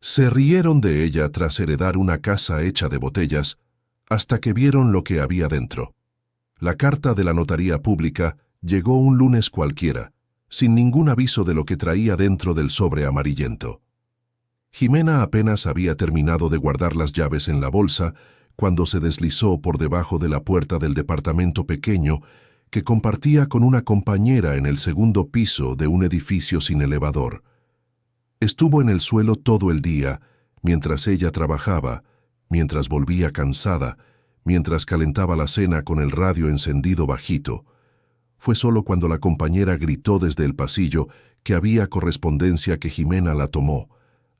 Se rieron de ella tras heredar una casa hecha de botellas, hasta que vieron lo que había dentro. La carta de la notaría pública llegó un lunes cualquiera, sin ningún aviso de lo que traía dentro del sobre amarillento. Jimena apenas había terminado de guardar las llaves en la bolsa cuando se deslizó por debajo de la puerta del departamento pequeño que compartía con una compañera en el segundo piso de un edificio sin elevador. Estuvo en el suelo todo el día, mientras ella trabajaba, mientras volvía cansada, mientras calentaba la cena con el radio encendido bajito. Fue solo cuando la compañera gritó desde el pasillo que había correspondencia que Jimena la tomó,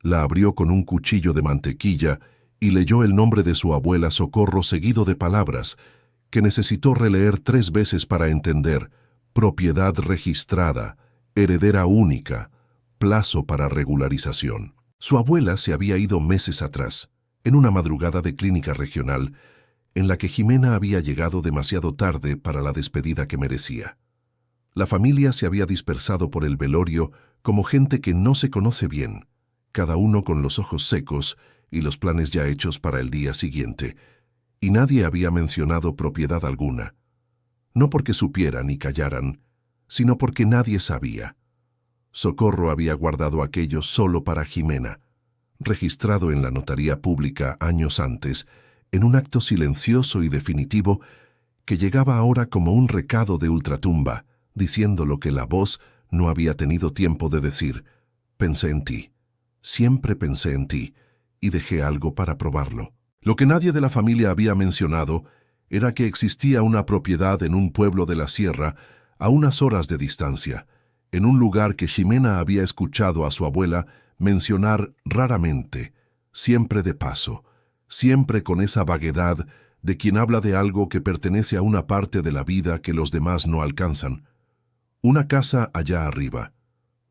la abrió con un cuchillo de mantequilla y leyó el nombre de su abuela Socorro seguido de palabras que necesitó releer 3 veces para entender: propiedad registrada, heredera única, plazo para regularización. Su abuela se había ido meses atrás, en una madrugada de clínica regional, en la que Jimena había llegado demasiado tarde para la despedida que merecía. La familia se había dispersado por el velorio como gente que no se conoce bien, cada uno con los ojos secos y los planes ya hechos para el día siguiente, y nadie había mencionado propiedad alguna, no porque supieran y callaran, sino porque nadie sabía. Socorro había guardado aquello solo para Jimena, registrado en la notaría pública años antes, en un acto silencioso y definitivo que llegaba ahora como un recado de ultratumba, diciendo lo que la voz no había tenido tiempo de decir: pensé en ti, siempre pensé en ti, y dejé algo para probarlo. Lo que nadie de la familia había mencionado era que existía una propiedad en un pueblo de la sierra a unas horas de distancia, en un lugar que Jimena había escuchado a su abuela mencionar raramente, siempre de paso, siempre con esa vaguedad de quien habla de algo que pertenece a una parte de la vida que los demás no alcanzan. Una casa allá arriba,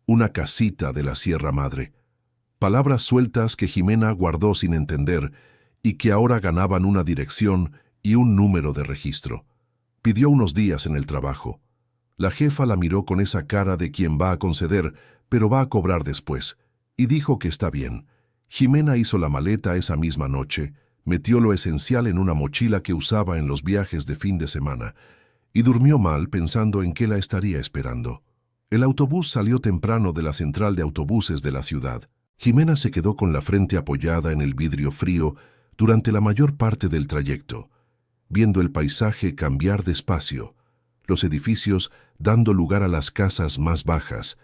una casita de la Sierra Madre. Palabras sueltas que Jimena guardó sin entender y que ahora ganaban una dirección y un número de registro. Pidió unos días en el trabajo. La jefa la miró con esa cara de quien va a conceder, pero va a cobrar después, y dijo que está bien. Jimena hizo la maleta esa misma noche, metió lo esencial en una mochila que usaba en los viajes de fin de semana, y durmió mal pensando en qué la estaría esperando. El autobús salió temprano de la central de autobuses de la ciudad. Jimena se quedó con la frente apoyada en el vidrio frío durante la mayor parte del trayecto, viendo el paisaje cambiar despacio, los edificios dando lugar a las casas más bajas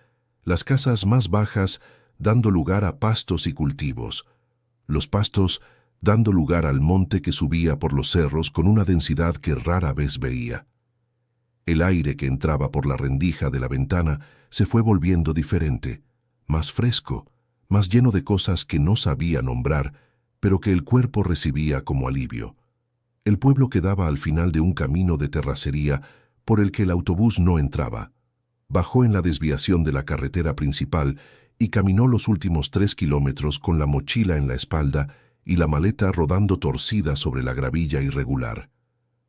dando lugar a pastos y cultivos, los pastos dando lugar al monte que subía por los cerros con una densidad que rara vez veía. El aire que entraba por la rendija de la ventana se fue volviendo diferente, más fresco, más lleno de cosas que no sabía nombrar, pero que el cuerpo recibía como alivio. El pueblo quedaba al final de un camino de terracería por el que el autobús no entraba. Bajó en la desviación de la carretera principal y caminó los últimos 3 kilómetros con la mochila en la espalda y la maleta rodando torcida sobre la gravilla irregular.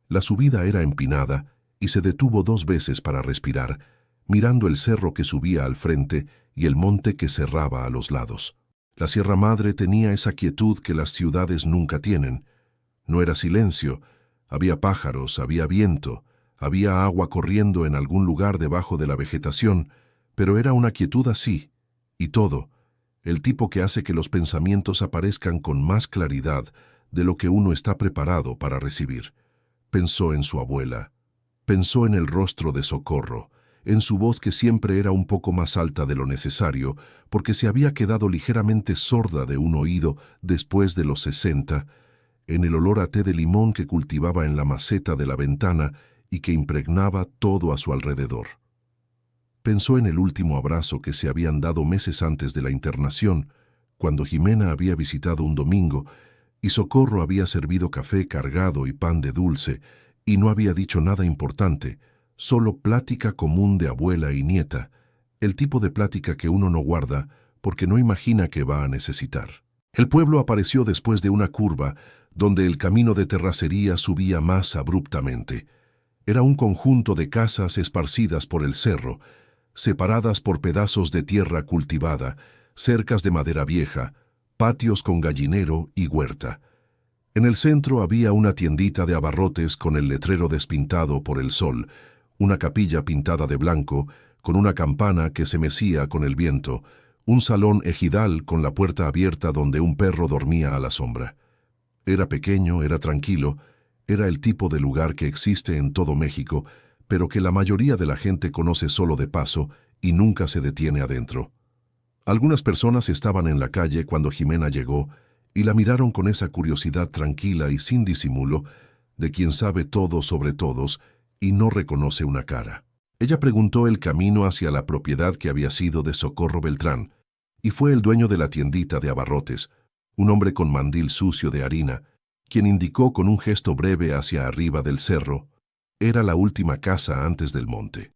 La subida era empinada y se detuvo 2 veces para respirar, mirando el cerro que subía al frente y el monte que cerraba a los lados. La Sierra Madre tenía esa quietud que las ciudades nunca tienen. No era silencio, había pájaros, había viento, había agua corriendo en algún lugar debajo de la vegetación, pero era una quietud así, y todo, el tipo que hace que los pensamientos aparezcan con más claridad de lo que uno está preparado para recibir. Pensó en su abuela, pensó en el rostro de Socorro, en su voz que siempre era un poco más alta de lo necesario, porque se había quedado ligeramente sorda de un oído después de los 60, en el olor a té de limón que cultivaba en la maceta de la ventana y que impregnaba todo a su alrededor. Pensó en el último abrazo que se habían dado meses antes de la internación, cuando Jimena había visitado un domingo y Socorro había servido café cargado y pan de dulce y no había dicho nada importante, solo plática común de abuela y nieta, el tipo de plática que uno no guarda porque no imagina que va a necesitar. El pueblo apareció después de una curva donde el camino de terracería subía más abruptamente. Era un conjunto de casas esparcidas por el cerro, separadas por pedazos de tierra cultivada, cercas de madera vieja, patios con gallinero y huerta. En el centro había una tiendita de abarrotes con el letrero despintado por el sol, una capilla pintada de blanco, con una campana que se mecía con el viento, un salón ejidal con la puerta abierta donde un perro dormía a la sombra. Era pequeño, era tranquilo, era el tipo de lugar que existe en todo México, pero que la mayoría de la gente conoce solo de paso y nunca se detiene adentro. Algunas personas estaban en la calle cuando Jimena llegó y la miraron con esa curiosidad tranquila y sin disimulo de quien sabe todo sobre todos y no reconoce una cara. Ella preguntó el camino hacia la propiedad que había sido de Socorro Beltrán, y fue el dueño de la tiendita de abarrotes, un hombre con mandil sucio de harina, quien indicó con un gesto breve hacia arriba del cerro. Era la última casa antes del monte.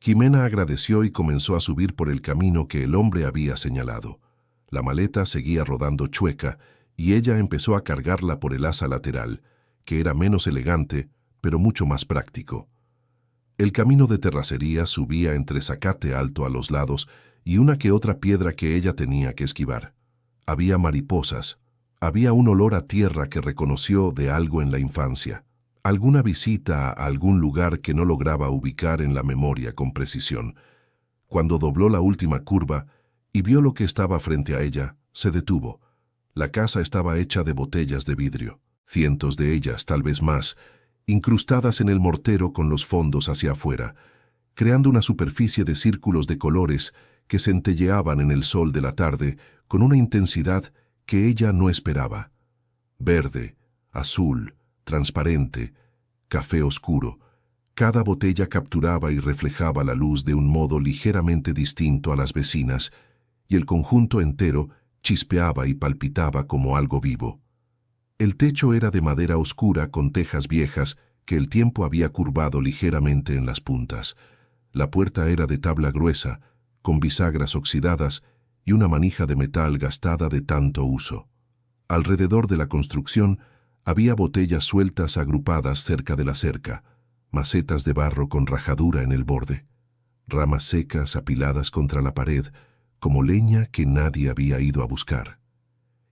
Jimena agradeció y comenzó a subir por el camino que el hombre había señalado. La maleta seguía rodando chueca y ella empezó a cargarla por el asa lateral, que era menos elegante, pero mucho más práctico. El camino de terracería subía entre zacate alto a los lados y una que otra piedra que ella tenía que esquivar. Había mariposas, había un olor a tierra que reconoció de algo en la infancia, alguna visita a algún lugar que no lograba ubicar en la memoria con precisión. Cuando dobló la última curva y vio lo que estaba frente a ella, se detuvo. La casa estaba hecha de botellas de vidrio, cientos de ellas, tal vez más, incrustadas en el mortero con los fondos hacia afuera, creando una superficie de círculos de colores que centelleaban en el sol de la tarde con una intensidad que ella no esperaba. Verde, azul, transparente, café oscuro. Cada botella capturaba y reflejaba la luz de un modo ligeramente distinto a las vecinas, y el conjunto entero chispeaba y palpitaba como algo vivo. El techo era de madera oscura con tejas viejas que el tiempo había curvado ligeramente en las puntas. La puerta era de tabla gruesa, con bisagras oxidadas y una manija de metal gastada de tanto uso. Alrededor de la construcción había botellas sueltas agrupadas cerca de la cerca, macetas de barro con rajadura en el borde, ramas secas apiladas contra la pared, como leña que nadie había ido a buscar.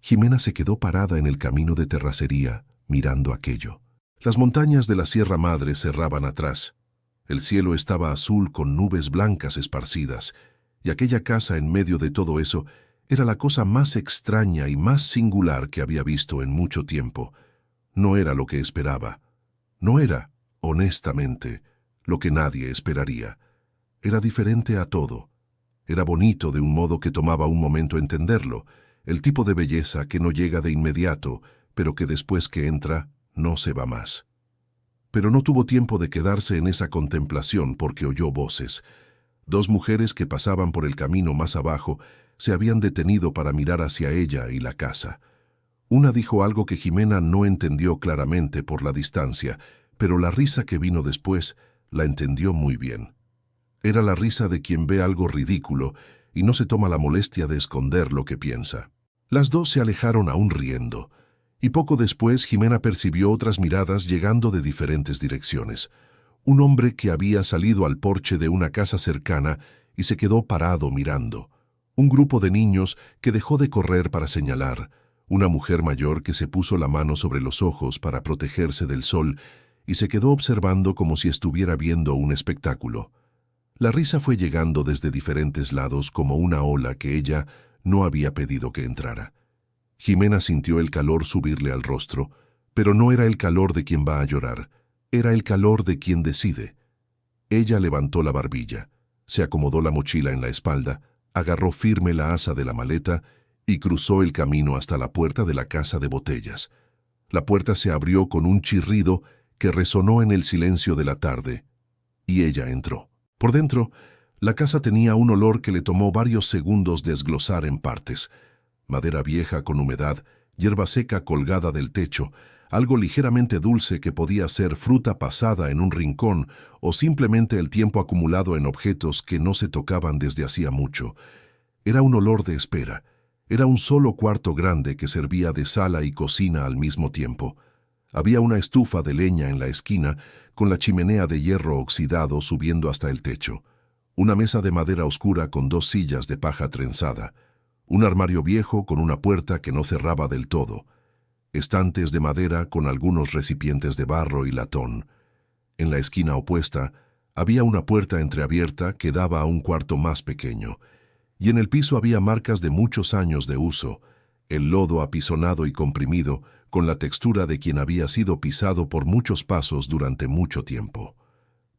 Jimena se quedó parada en el camino de terracería, mirando aquello. Las montañas de la Sierra Madre cerraban atrás. El cielo estaba azul con nubes blancas esparcidas, y aquella casa en medio de todo eso era la cosa más extraña y más singular que había visto en mucho tiempo. No era lo que esperaba. No era, honestamente, lo que nadie esperaría. Era diferente a todo. Era bonito de un modo que tomaba un momento entenderlo, el tipo de belleza que no llega de inmediato, pero que después que entra, no se va más. Pero no tuvo tiempo de quedarse en esa contemplación porque oyó voces. Dos mujeres que pasaban por el camino más abajo se habían detenido para mirar hacia ella y la casa. Una dijo algo que Jimena no entendió claramente por la distancia, pero la risa que vino después la entendió muy bien. Era la risa de quien ve algo ridículo y no se toma la molestia de esconder lo que piensa. Las dos se alejaron aún riendo, y poco después Jimena percibió otras miradas llegando de diferentes direcciones. Un hombre que había salido al porche de una casa cercana y se quedó parado mirando. Un grupo de niños que dejó de correr para señalar. Una mujer mayor que se puso la mano sobre los ojos para protegerse del sol y se quedó observando como si estuviera viendo un espectáculo. La risa fue llegando desde diferentes lados como una ola que ella no había pedido que entrara. Jimena sintió el calor subirle al rostro, pero no era el calor de quien va a llorar, era el calor de quien decide. Ella levantó la barbilla, se acomodó la mochila en la espalda, agarró firme la asa de la maleta y cruzó el camino hasta la puerta de la casa de botellas. La puerta se abrió con un chirrido que resonó en el silencio de la tarde, y ella entró. Por dentro, la casa tenía un olor que le tomó varios segundos desglosar en partes. Madera vieja con humedad, hierba seca colgada del techo, algo ligeramente dulce que podía ser fruta pasada en un rincón o simplemente el tiempo acumulado en objetos que no se tocaban desde hacía mucho. Era un olor de espera. Era un solo cuarto grande que servía de sala y cocina al mismo tiempo. Había una estufa de leña en la esquina, con la chimenea de hierro oxidado subiendo hasta el techo. Una mesa de madera oscura con dos sillas de paja trenzada. Un armario viejo con una puerta que no cerraba del todo. Estantes de madera con algunos recipientes de barro y latón. En la esquina opuesta había una puerta entreabierta que daba a un cuarto más pequeño, y en el piso había marcas de muchos años de uso, el lodo apisonado y comprimido, con la textura de quien había sido pisado por muchos pasos durante mucho tiempo.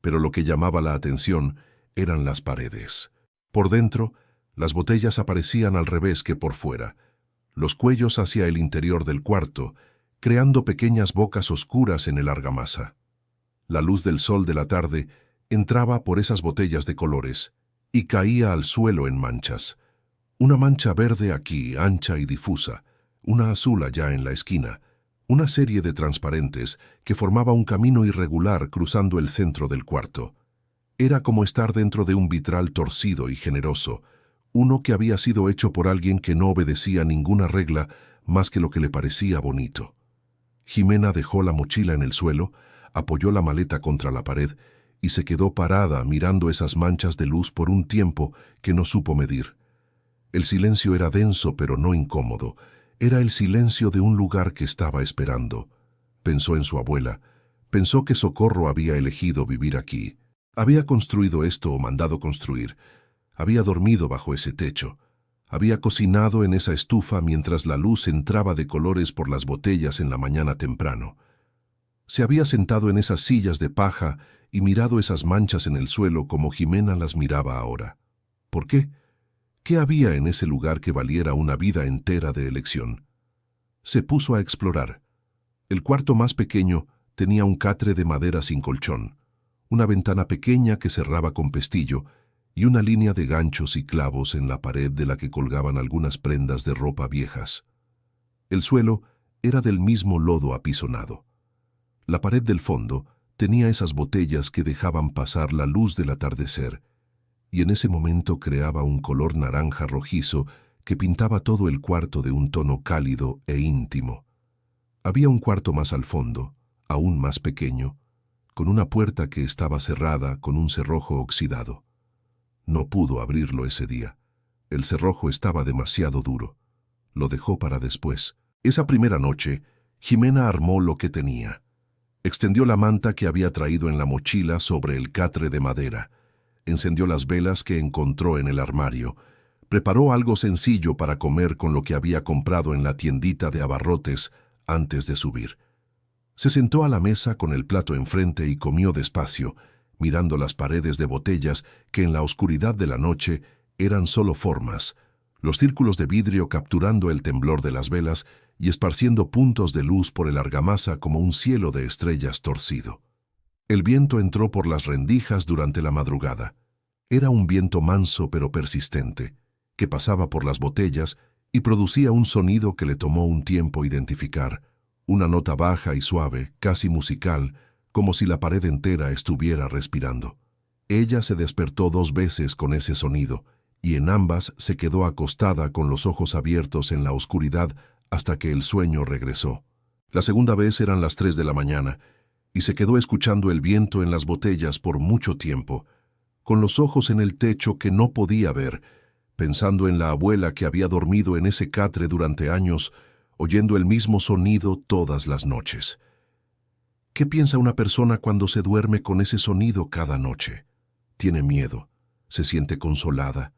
Pero lo que llamaba la atención eran las paredes. Por dentro, las botellas aparecían al revés que por fuera, los cuellos hacia el interior del cuarto, creando pequeñas bocas oscuras en el argamasa. La luz del sol de la tarde entraba por esas botellas de colores y caía al suelo en manchas. Una mancha verde aquí, ancha y difusa, una azul allá en la esquina, una serie de transparentes que formaba un camino irregular cruzando el centro del cuarto. Era como estar dentro de un vitral torcido y generoso, uno que había sido hecho por alguien que no obedecía ninguna regla más que lo que le parecía bonito. Jimena dejó la mochila en el suelo, apoyó la maleta contra la pared y se quedó parada mirando esas manchas de luz por un tiempo que no supo medir. El silencio era denso pero no incómodo. Era el silencio de un lugar que estaba esperando. Pensó en su abuela. Pensó que Socorro había elegido vivir aquí. Había construido esto o mandado construir. Había dormido bajo ese techo. Había cocinado en esa estufa mientras la luz entraba de colores por las botellas en la mañana temprano. Se había sentado en esas sillas de paja y mirado esas manchas en el suelo como Jimena las miraba ahora. ¿Por qué? ¿Qué había en ese lugar que valiera una vida entera de elección? Se puso a explorar. El cuarto más pequeño tenía un catre de madera sin colchón, una ventana pequeña que cerraba con pestillo y una línea de ganchos y clavos en la pared de la que colgaban algunas prendas de ropa viejas. El suelo era del mismo lodo apisonado. La pared del fondo tenía esas botellas que dejaban pasar la luz del atardecer, y en ese momento creaba un color naranja rojizo que pintaba todo el cuarto de un tono cálido e íntimo. Había un cuarto más al fondo, aún más pequeño, con una puerta que estaba cerrada con un cerrojo oxidado. No pudo abrirlo ese día. El cerrojo estaba demasiado duro. Lo dejó para después. Esa primera noche, Jimena armó lo que tenía. Extendió la manta que había traído en la mochila sobre el catre de madera. Encendió las velas que encontró en el armario. Preparó algo sencillo para comer con lo que había comprado en la tiendita de abarrotes antes de subir. Se sentó a la mesa con el plato enfrente y comió despacio, mirando las paredes de botellas que en la oscuridad de la noche eran solo formas, los círculos de vidrio capturando el temblor de las velas y esparciendo puntos de luz por el argamasa como un cielo de estrellas torcido. El viento entró por las rendijas durante la madrugada. Era un viento manso pero persistente, que pasaba por las botellas y producía un sonido que le tomó un tiempo identificar, una nota baja y suave, casi musical, como si la pared entera estuviera respirando. Ella se despertó 2 veces con ese sonido, y en ambas se quedó acostada con los ojos abiertos en la oscuridad hasta que el sueño regresó. La segunda vez eran las 3 de la mañana, y se quedó escuchando el viento en las botellas por mucho tiempo, con los ojos en el techo que no podía ver, pensando en la abuela que había dormido en ese catre durante años, oyendo el mismo sonido todas las noches. ¿Qué piensa una persona cuando se duerme con ese sonido cada noche? Tiene miedo, se siente consolada,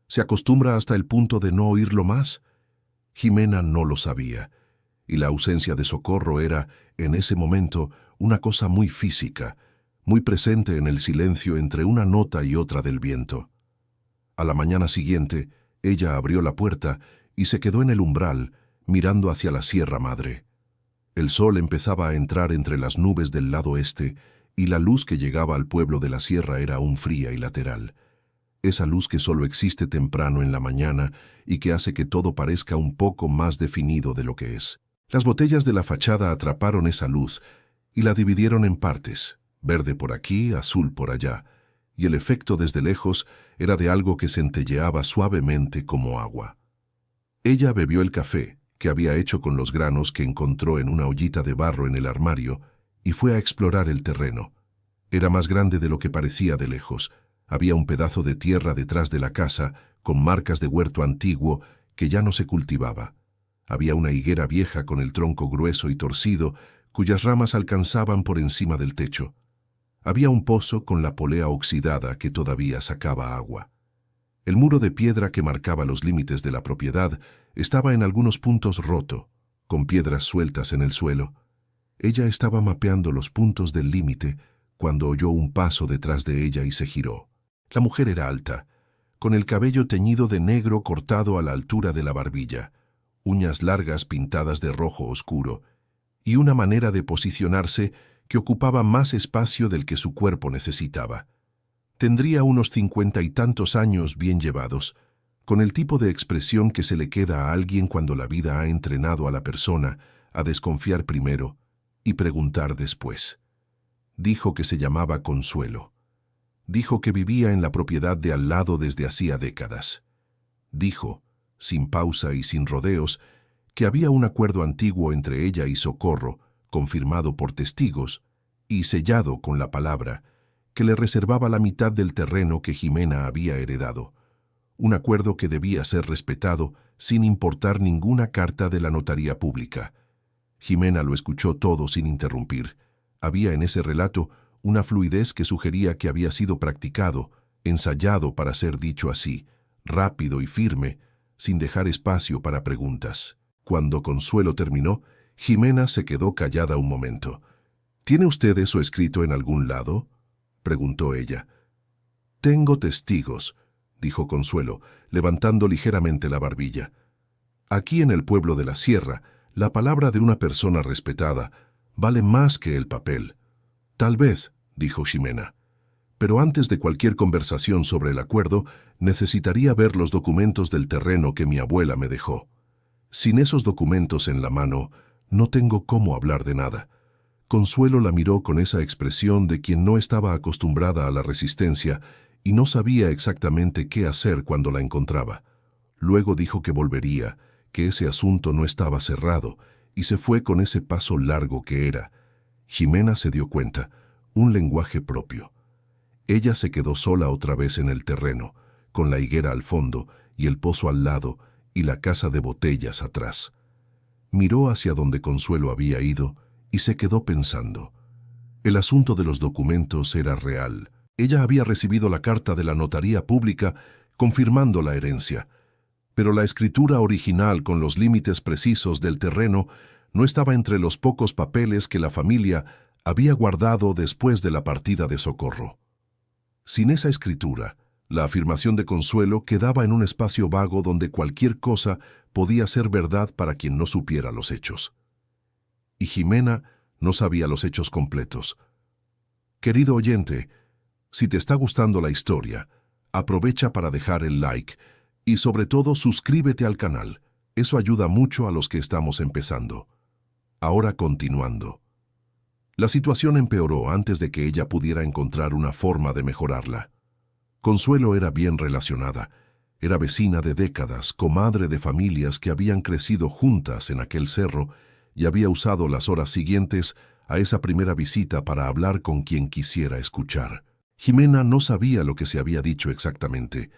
se acostumbra hasta el punto de no oírlo más. Jimena no lo sabía, y la ausencia de Socorro era, en ese momento, una cosa muy física, muy presente en el silencio entre una nota y otra del viento. A la mañana siguiente, ella abrió la puerta y se quedó en el umbral, mirando hacia la Sierra Madre. El sol empezaba a entrar entre las nubes del lado este, y la luz que llegaba al pueblo de la sierra era aún fría y lateral. Esa luz que solo existe temprano en la mañana y que hace que todo parezca un poco más definido de lo que es. Las botellas de la fachada atraparon esa luz y la dividieron en partes, verde por aquí, azul por allá, y el efecto desde lejos era de algo que centelleaba suavemente como agua. Ella bebió el café, que había hecho con los granos que encontró en una ollita de barro en el armario, y fue a explorar el terreno. Era más grande de lo que parecía de lejos. Había un pedazo de tierra detrás de la casa, con marcas de huerto antiguo, que ya no se cultivaba. Había una higuera vieja con el tronco grueso y torcido, cuyas ramas alcanzaban por encima del techo. Había un pozo con la polea oxidada que todavía sacaba agua. El muro de piedra que marcaba los límites de la propiedad estaba en algunos puntos roto, con piedras sueltas en el suelo. Ella estaba mapeando los puntos del límite cuando oyó un paso detrás de ella y se giró. La mujer era alta, con el cabello teñido de negro cortado a la altura de la barbilla, uñas largas pintadas de rojo oscuro, y una manera de posicionarse que ocupaba más espacio del que su cuerpo necesitaba. Tendría unos 50 y tantos años bien llevados, con el tipo de expresión que se le queda a alguien cuando la vida ha entrenado a la persona a desconfiar primero y preguntar después. Dijo que se llamaba Consuelo. Dijo que vivía en la propiedad de al lado desde hacía décadas. Dijo, sin pausa y sin rodeos, que había un acuerdo antiguo entre ella y Socorro, confirmado por testigos y sellado con la palabra, que le reservaba la mitad del terreno que Jimena había heredado. Un acuerdo que debía ser respetado sin importar ninguna carta de la notaría pública. Jimena lo escuchó todo sin interrumpir. Había en ese relato una fluidez que sugería que había sido practicado, ensayado para ser dicho así, rápido y firme, sin dejar espacio para preguntas. Cuando Consuelo terminó, Jimena se quedó callada un momento. ¿Tiene usted eso escrito en algún lado?, preguntó ella. Tengo testigos, dijo Consuelo, levantando ligeramente la barbilla. Aquí en el pueblo de la Sierra, la palabra de una persona respetada vale más que el papel. Tal vez, dijo Jimena. Pero antes de cualquier conversación sobre el acuerdo, necesitaría ver los documentos del terreno que mi abuela me dejó. Sin esos documentos en la mano, no tengo cómo hablar de nada. Consuelo la miró con esa expresión de quien no estaba acostumbrada a la resistencia y no sabía exactamente qué hacer cuando la encontraba. Luego dijo que volvería, que ese asunto no estaba cerrado, y se fue con ese paso largo que era. Jimena se dio cuenta, un lenguaje propio. Ella se quedó sola otra vez en el terreno, con la higuera al fondo y el pozo al lado y la casa de botellas atrás. Miró hacia donde Consuelo había ido y se quedó pensando. El asunto de los documentos era real. Ella había recibido la carta de la notaría pública confirmando la herencia, pero la escritura original con los límites precisos del terreno no estaba entre los pocos papeles que la familia había guardado después de la partida de Socorro. Sin esa escritura, la afirmación de Consuelo quedaba en un espacio vago donde cualquier cosa podía ser verdad para quien no supiera los hechos. Y Jimena no sabía los hechos completos. Querido oyente, si te está gustando la historia, aprovecha para dejar el like y sobre todo suscríbete al canal. Eso ayuda mucho a los que estamos empezando. Ahora continuando. La situación empeoró antes de que ella pudiera encontrar una forma de mejorarla. Consuelo era bien relacionada. Era vecina de décadas, comadre de familias que habían crecido juntas en aquel cerro y había usado las horas siguientes a esa primera visita para hablar con quien quisiera escuchar. Jimena no sabía lo que se había dicho exactamente,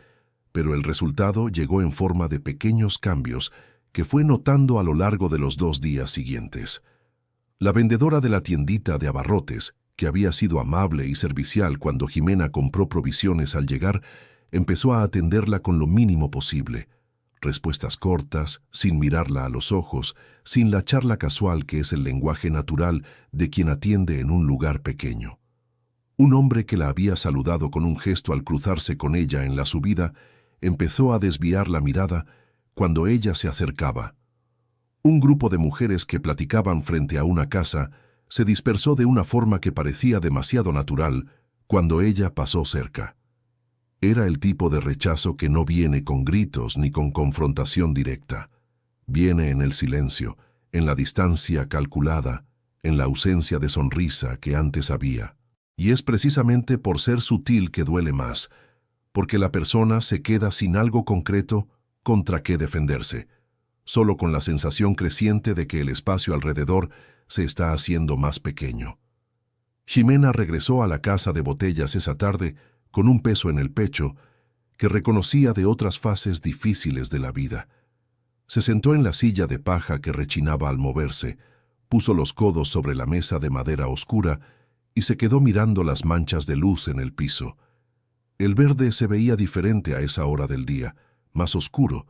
pero el resultado llegó en forma de pequeños cambios que fue notando a lo largo de los 2 días siguientes. La vendedora de la tiendita de abarrotes, que había sido amable y servicial cuando Jimena compró provisiones al llegar, empezó a atenderla con lo mínimo posible. Respuestas cortas, sin mirarla a los ojos, sin la charla casual que es el lenguaje natural de quien atiende en un lugar pequeño. Un hombre que la había saludado con un gesto al cruzarse con ella en la subida, empezó a desviar la mirada cuando ella se acercaba. Un grupo de mujeres que platicaban frente a una casa se dispersó de una forma que parecía demasiado natural cuando ella pasó cerca. Era el tipo de rechazo que no viene con gritos ni con confrontación directa. Viene en el silencio, en la distancia calculada, en la ausencia de sonrisa que antes había. Y es precisamente por ser sutil que duele más, porque la persona se queda sin algo concreto contra qué defenderse, solo con la sensación creciente de que el espacio alrededor se está haciendo más pequeño. Jimena regresó a la casa de botellas esa tarde con un peso en el pecho que reconocía de otras fases difíciles de la vida. Se sentó en la silla de paja que rechinaba al moverse, puso los codos sobre la mesa de madera oscura y se quedó mirando las manchas de luz en el piso. El verde se veía diferente a esa hora del día, más oscuro,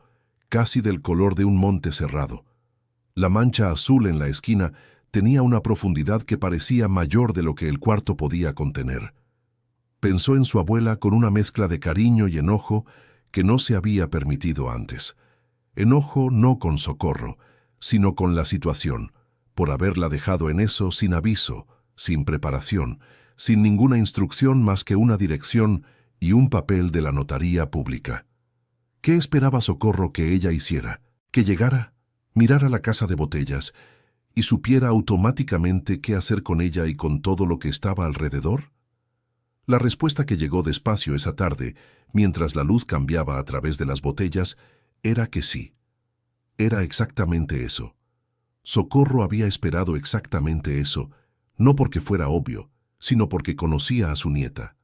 casi del color de un monte cerrado. La mancha azul en la esquina tenía una profundidad que parecía mayor de lo que el cuarto podía contener. Pensó en su abuela con una mezcla de cariño y enojo que no se había permitido antes. Enojo no con Socorro, sino con la situación, por haberla dejado en eso sin aviso, sin preparación, sin ninguna instrucción más que una dirección y un papel de la notaría pública. ¿Qué esperaba Socorro que ella hiciera? ¿Que llegara, mirara la casa de botellas y supiera automáticamente qué hacer con ella y con todo lo que estaba alrededor? La respuesta que llegó despacio esa tarde, mientras la luz cambiaba a través de las botellas, era que sí. Era exactamente eso. Socorro había esperado exactamente eso, no porque fuera obvio, sino porque conocía a su nieta.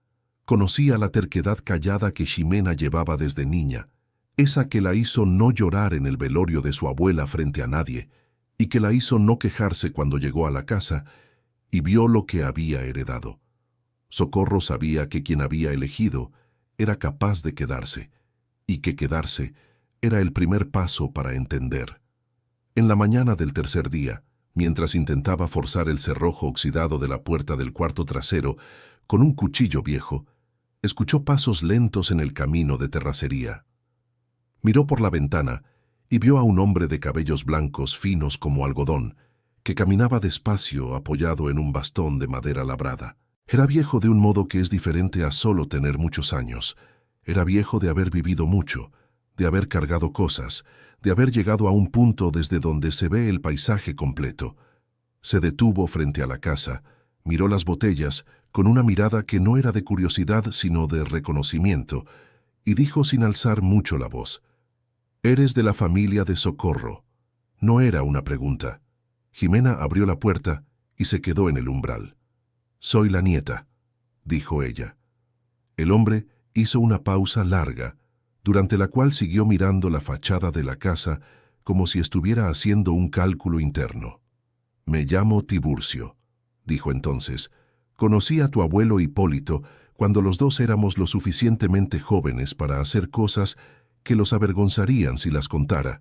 Conocía la terquedad callada que Ximena llevaba desde niña, esa que la hizo no llorar en el velorio de su abuela frente a nadie, y que la hizo no quejarse cuando llegó a la casa y vio lo que había heredado. Socorro sabía que quien había elegido era capaz de quedarse, y que quedarse era el primer paso para entender. En la mañana del tercer día, mientras intentaba forzar el cerrojo oxidado de la puerta del cuarto trasero con un cuchillo viejo, escuchó pasos lentos en el camino de terracería. Miró por la ventana y vio a un hombre de cabellos blancos finos como algodón, que caminaba despacio apoyado en un bastón de madera labrada. Era viejo de un modo que es diferente a solo tener muchos años. Era viejo de haber vivido mucho, de haber cargado cosas, de haber llegado a un punto desde donde se ve el paisaje completo. Se detuvo frente a la casa, miró las botellas con una mirada que no era de curiosidad sino de reconocimiento, y dijo sin alzar mucho la voz: «Eres de la familia de Socorro». No era una pregunta. Ximena abrió la puerta y se quedó en el umbral. «Soy la nieta», dijo ella. El hombre hizo una pausa larga, durante la cual siguió mirando la fachada de la casa como si estuviera haciendo un cálculo interno. «Me llamo Tiburcio», dijo entonces. «Conocí a tu abuelo Hipólito cuando los dos éramos lo suficientemente jóvenes para hacer cosas que los avergonzarían si las contara».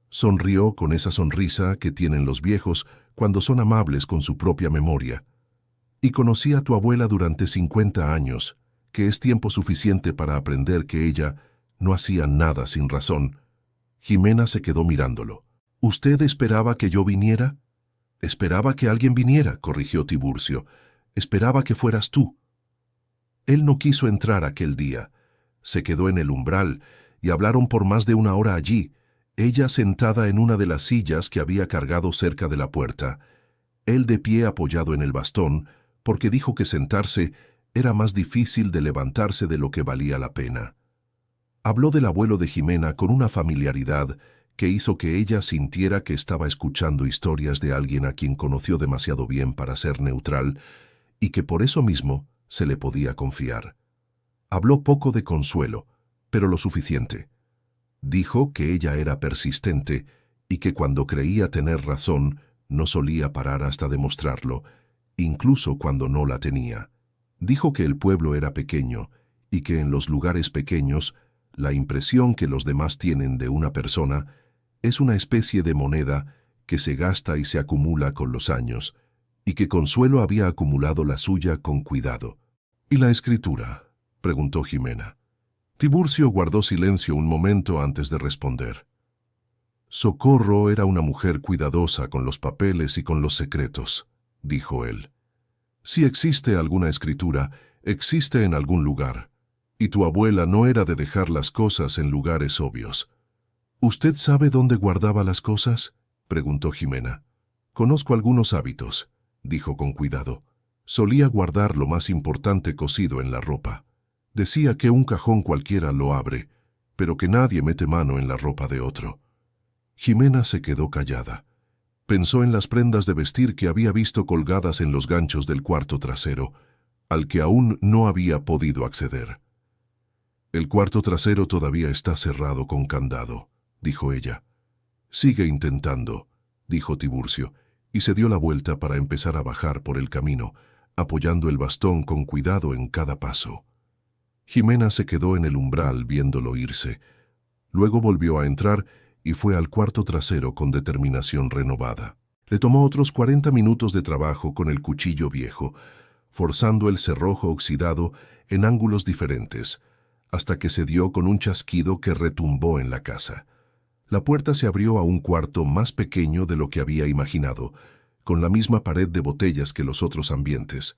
Sonrió con esa sonrisa que tienen los viejos cuando son amables con su propia memoria. «Y conocí a tu abuela durante 50 años, que es tiempo suficiente para aprender que ella no hacía nada sin razón». Ximena se quedó mirándolo. «¿Usted esperaba que yo viniera?» «Esperaba que alguien viniera», corrigió Tiburcio. «Esperaba que fueras tú». Él no quiso entrar aquel día. Se quedó en el umbral y hablaron por más de una hora allí, ella sentada en una de las sillas que había cargado cerca de la puerta, él de pie apoyado en el bastón, porque dijo que sentarse era más difícil de levantarse de lo que valía la pena. Habló del abuelo de Ximena con una familiaridad que hizo que ella sintiera que estaba escuchando historias de alguien a quien conoció demasiado bien para ser neutral y que por eso mismo se le podía confiar. Habló poco de Consuelo, pero lo suficiente. Dijo que ella era persistente y que cuando creía tener razón no solía parar hasta demostrarlo, incluso cuando no la tenía. Dijo que el pueblo era pequeño y que en los lugares pequeños la impresión que los demás tienen de una persona es una especie de moneda que se gasta y se acumula con los años, y que Consuelo había acumulado la suya con cuidado. «¿Y la escritura?», preguntó Ximena. Tiburcio guardó silencio un momento antes de responder. «Socorro era una mujer cuidadosa con los papeles y con los secretos», dijo él. «Si existe alguna escritura, existe en algún lugar, y tu abuela no era de dejar las cosas en lugares obvios». «¿Usted sabe dónde guardaba las cosas?», preguntó Ximena. «Conozco algunos hábitos», dijo con cuidado. «Solía guardar lo más importante cosido en la ropa. Decía que un cajón cualquiera lo abre, pero que nadie mete mano en la ropa de otro». Ximena se quedó callada. Pensó en las prendas de vestir que había visto colgadas en los ganchos del cuarto trasero, al que aún no había podido acceder. «El cuarto trasero todavía está cerrado con candado», dijo ella. Sigue intentando, dijo Tiburcio, y se dio la vuelta para empezar a bajar por el camino, apoyando el bastón con cuidado en cada paso. Jimena se quedó en el umbral viéndolo irse. Luego volvió a entrar y fue al cuarto trasero con determinación renovada. Le tomó otros 40 minutos de trabajo con el cuchillo viejo, forzando el cerrojo oxidado en ángulos diferentes, hasta que se dio con un chasquido que retumbó en la casa. La puerta se abrió a un cuarto más pequeño de lo que había imaginado, con la misma pared de botellas que los otros ambientes.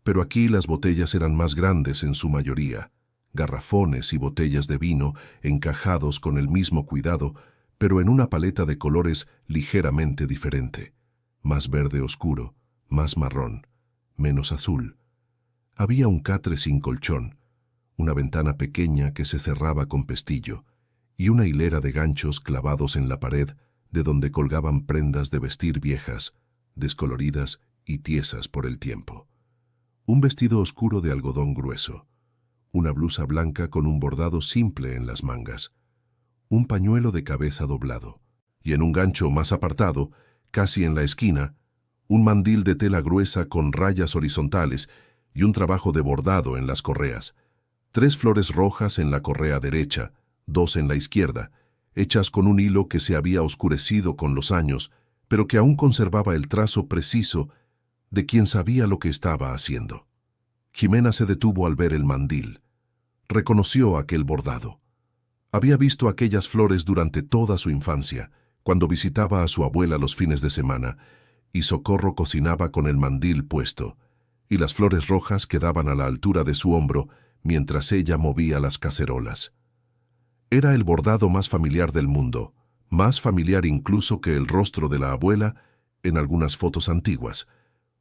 Pero aquí las botellas eran más grandes en su mayoría, garrafones y botellas de vino encajados con el mismo cuidado, pero en una paleta de colores ligeramente diferente, más verde oscuro, más marrón, menos azul. Había un catre sin colchón, una ventana pequeña que se cerraba con pestillo, y una hilera de ganchos clavados en la pared de donde colgaban prendas de vestir viejas, descoloridas y tiesas por el tiempo. Un vestido oscuro de algodón grueso, una blusa blanca con un bordado simple en las mangas, un pañuelo de cabeza doblado, y en un gancho más apartado, casi en la esquina, un mandil de tela gruesa con rayas horizontales y un trabajo de bordado en las correas, 3 flores rojas en la correa derecha, 2 en la izquierda, hechas con un hilo que se había oscurecido con los años, pero que aún conservaba el trazo preciso de quien sabía lo que estaba haciendo. Jimena se detuvo al ver el mandil. Reconoció aquel bordado. Había visto aquellas flores durante toda su infancia, cuando visitaba a su abuela los fines de semana, y Socorro cocinaba con el mandil puesto, y las flores rojas quedaban a la altura de su hombro mientras ella movía las cacerolas. Era el bordado más familiar del mundo, más familiar incluso que el rostro de la abuela en algunas fotos antiguas,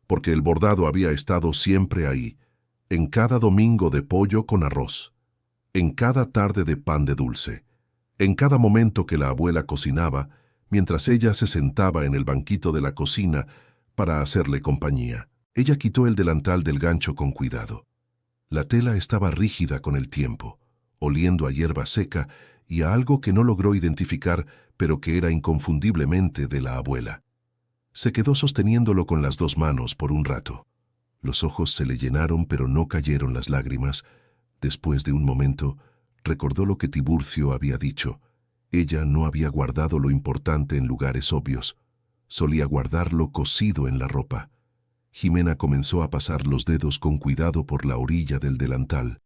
porque el bordado había estado siempre ahí, en cada domingo de pollo con arroz, en cada tarde de pan de dulce, en cada momento que la abuela cocinaba, mientras ella se sentaba en el banquito de la cocina para hacerle compañía. Ella quitó el delantal del gancho con cuidado. La tela estaba rígida con el tiempo, oliendo a hierba seca y a algo que no logró identificar, pero que era inconfundiblemente de la abuela. Se quedó sosteniéndolo con las 2 manos por un rato. Los ojos se le llenaron, pero no cayeron las lágrimas. Después de un momento, recordó lo que Tiburcio había dicho. Ella no había guardado lo importante en lugares obvios. Solía guardarlo cosido en la ropa. Jimena comenzó a pasar los dedos con cuidado por la orilla del delantal.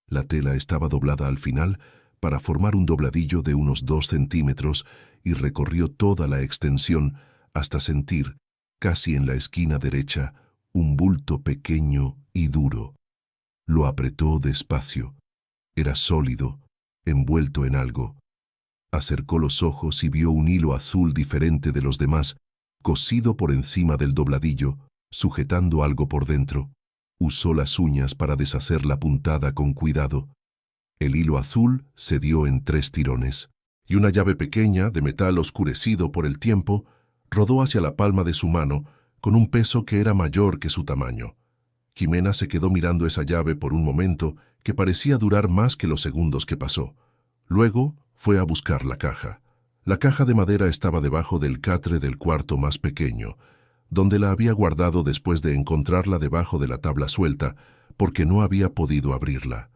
La tela estaba doblada al final para formar un dobladillo de unos 2 centímetros y recorrió toda la extensión hasta sentir, casi en la esquina derecha, un bulto pequeño y duro. Lo apretó despacio. Era sólido, envuelto en algo. Acercó los ojos y vio un hilo azul diferente de los demás, cosido por encima del dobladillo, sujetando algo por dentro. Usó las uñas para deshacer la puntada con cuidado. El hilo azul se dio en 3 tirones, y una llave pequeña, de metal oscurecido por el tiempo, rodó hacia la palma de su mano, con un peso que era mayor que su tamaño. Jimena se quedó mirando esa llave por un momento que parecía durar más que los segundos que pasó. Luego fue a buscar la caja. La caja de madera estaba debajo del catre del cuarto más pequeño, donde la había guardado después de encontrarla debajo de la tabla suelta, porque no había podido abrirla.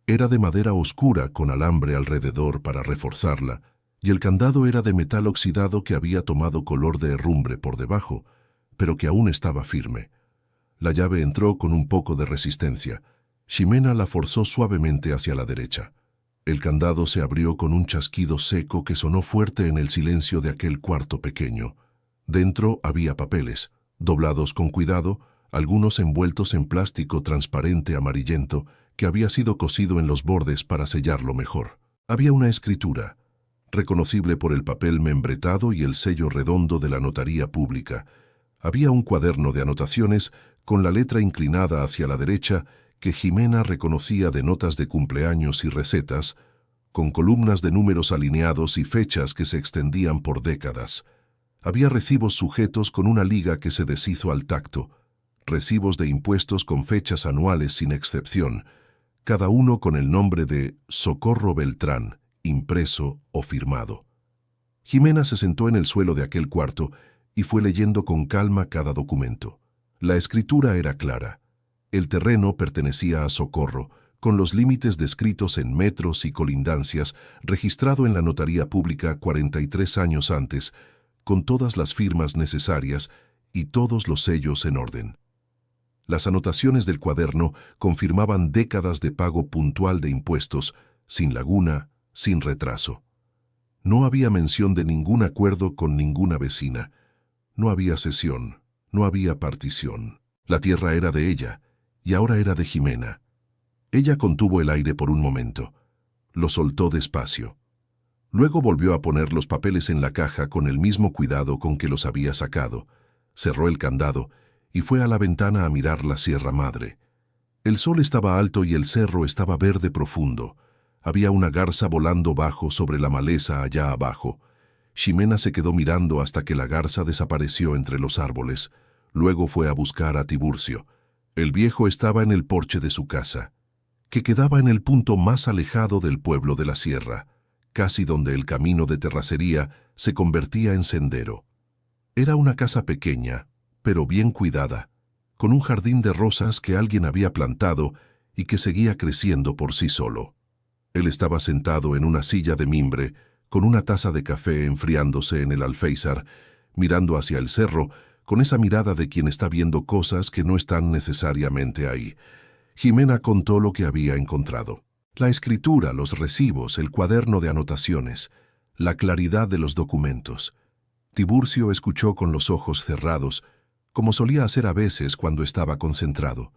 Era de madera oscura con alambre alrededor para reforzarla, y el candado era de metal oxidado que había tomado color de herrumbre por debajo, pero que aún estaba firme. La llave entró con un poco de resistencia. Ximena la forzó suavemente hacia la derecha. El candado se abrió con un chasquido seco que sonó fuerte en el silencio de aquel cuarto pequeño. Dentro había papeles, doblados con cuidado, algunos envueltos en plástico transparente amarillento que había sido cosido en los bordes para sellarlo mejor. Había una escritura, reconocible por el papel membretado y el sello redondo de la notaría pública. Había un cuaderno de anotaciones con la letra inclinada hacia la derecha que Ximena reconocía de notas de cumpleaños y recetas, con columnas de números alineados y fechas que se extendían por décadas. Había recibos sujetos con una liga que se deshizo al tacto, recibos de impuestos con fechas anuales sin excepción, cada uno con el nombre de Socorro Beltrán, impreso o firmado. Jimena se sentó en el suelo de aquel cuarto y fue leyendo con calma cada documento. La escritura era clara. El terreno pertenecía a Socorro, con los límites descritos en metros y colindancias, registrado en la notaría pública 43 años antes, con todas las firmas necesarias y todos los sellos en orden. Las anotaciones del cuaderno confirmaban décadas de pago puntual de impuestos, sin laguna, sin retraso. No había mención de ningún acuerdo con ninguna vecina. No había cesión, no había partición. La tierra era de ella, y ahora era de Jimena. Ella contuvo el aire por un momento. Lo soltó despacio. Luego volvió a poner los papeles en la caja con el mismo cuidado con que los había sacado. Cerró el candado y fue a la ventana a mirar la Sierra Madre. El sol estaba alto y el cerro estaba verde profundo. Había una garza volando bajo sobre la maleza allá abajo. Ximena se quedó mirando hasta que la garza desapareció entre los árboles. Luego fue a buscar a Tiburcio. El viejo estaba en el porche de su casa, que quedaba en el punto más alejado del pueblo de la sierra, casi donde el camino de terracería se convertía en sendero. Era una casa pequeña, pero bien cuidada, con un jardín de rosas que alguien había plantado y que seguía creciendo por sí solo. Él estaba sentado en una silla de mimbre, con una taza de café enfriándose en el alféizar, mirando hacia el cerro, con esa mirada de quien está viendo cosas que no están necesariamente ahí. Jimena contó lo que había encontrado. La escritura, los recibos, el cuaderno de anotaciones, la claridad de los documentos. Tiburcio escuchó con los ojos cerrados, como solía hacer a veces cuando estaba concentrado.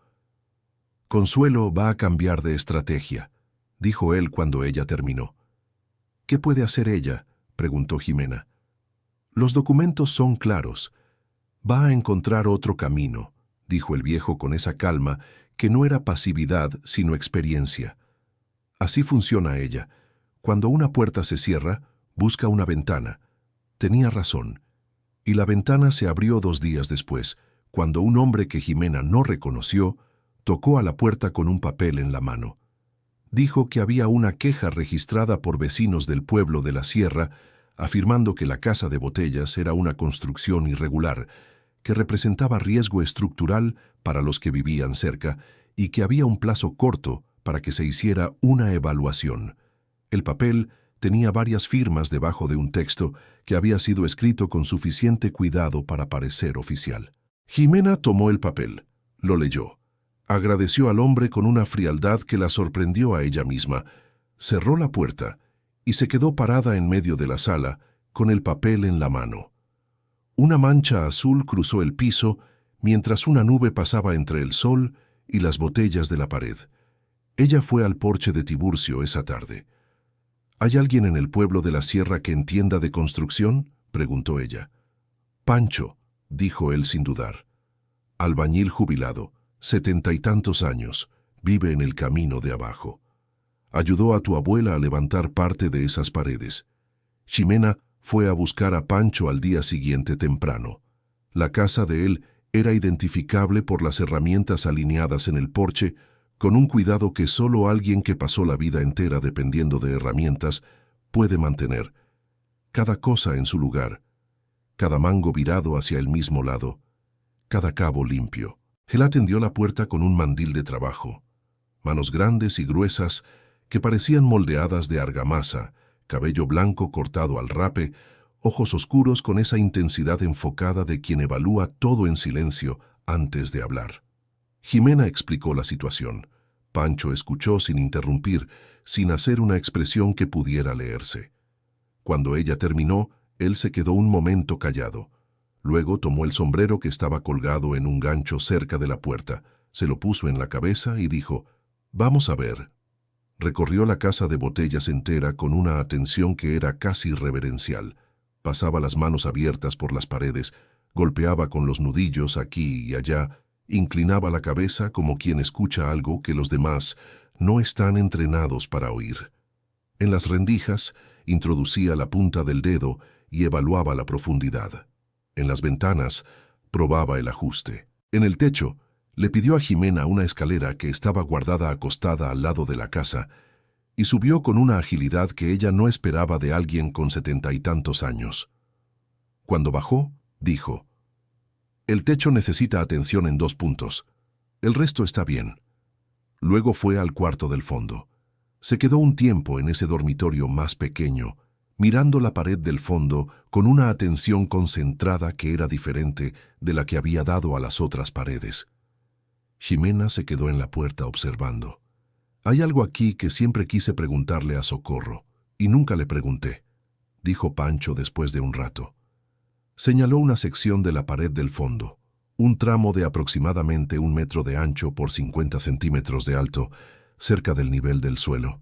«Consuelo va a cambiar de estrategia», dijo él cuando ella terminó. «¿Qué puede hacer ella?», preguntó Jimena. «Los documentos son claros. Va a encontrar otro camino», dijo el viejo con esa calma que no era pasividad sino experiencia. «Así funciona ella. Cuando una puerta se cierra, busca una ventana». Tenía razón. Y la ventana se abrió 2 días después, cuando un hombre que Jimena no reconoció tocó a la puerta con un papel en la mano. Dijo que había una queja registrada por vecinos del pueblo de la sierra afirmando que la casa de Botellas era una construcción irregular, que representaba riesgo estructural para los que vivían cerca y que había un plazo corto para que se hiciera una evaluación. El papel tenía varias firmas debajo de un texto que había sido escrito con suficiente cuidado para parecer oficial. Jimena tomó el papel, lo leyó, agradeció al hombre con una frialdad que la sorprendió a ella misma, cerró la puerta y se quedó parada en medio de la sala con el papel en la mano. Una mancha azul cruzó el piso mientras una nube pasaba entre el sol y las botellas de la pared. Ella fue al porche de Tiburcio esa tarde. «¿Hay alguien en el pueblo de la sierra que entienda de construcción?», preguntó ella. «Pancho», dijo él sin dudar. «Albañil jubilado, 70 y tantos años, vive en el camino de abajo. Ayudó a tu abuela a levantar parte de esas paredes». Ximena fue a buscar a Pancho al día siguiente temprano. La casa de él era identificable por las herramientas alineadas en el porche, con un cuidado que solo alguien que pasó la vida entera dependiendo de herramientas puede mantener. Cada cosa en su lugar, cada mango virado hacia el mismo lado, cada cabo limpio. Él atendió la puerta con un mandil de trabajo. Manos grandes y gruesas que parecían moldeadas de argamasa, cabello blanco cortado al rape, ojos oscuros con esa intensidad enfocada de quien evalúa todo en silencio antes de hablar. Jimena explicó la situación. Pancho escuchó sin interrumpir, sin hacer una expresión que pudiera leerse. Cuando ella terminó, él se quedó un momento callado. Luego tomó el sombrero que estaba colgado en un gancho cerca de la puerta, se lo puso en la cabeza y dijo: «Vamos a ver». Recorrió la casa de Botellas entera con una atención que era casi reverencial. Pasaba las manos abiertas por las paredes, golpeaba con los nudillos aquí y allá, inclinaba la cabeza como quien escucha algo que los demás no están entrenados para oír. En las rendijas introducía la punta del dedo y evaluaba la profundidad. En las ventanas probaba el ajuste. En el techo le pidió a Jimena una escalera que estaba guardada acostada al lado de la casa y subió con una agilidad que ella no esperaba de alguien con 70 y tantos años. Cuando bajó, dijo: «El techo necesita atención en 2 puntos. El resto está bien». Luego fue al cuarto del fondo. Se quedó un tiempo en ese dormitorio más pequeño, mirando la pared del fondo con una atención concentrada que era diferente de la que había dado a las otras paredes. Ximena se quedó en la puerta observando. «Hay algo aquí que siempre quise preguntarle a Socorro, y nunca le pregunté», dijo Pancho después de un rato. Señaló una sección de la pared del fondo, un tramo de aproximadamente 1 metro de ancho por 50 centímetros de alto, cerca del nivel del suelo.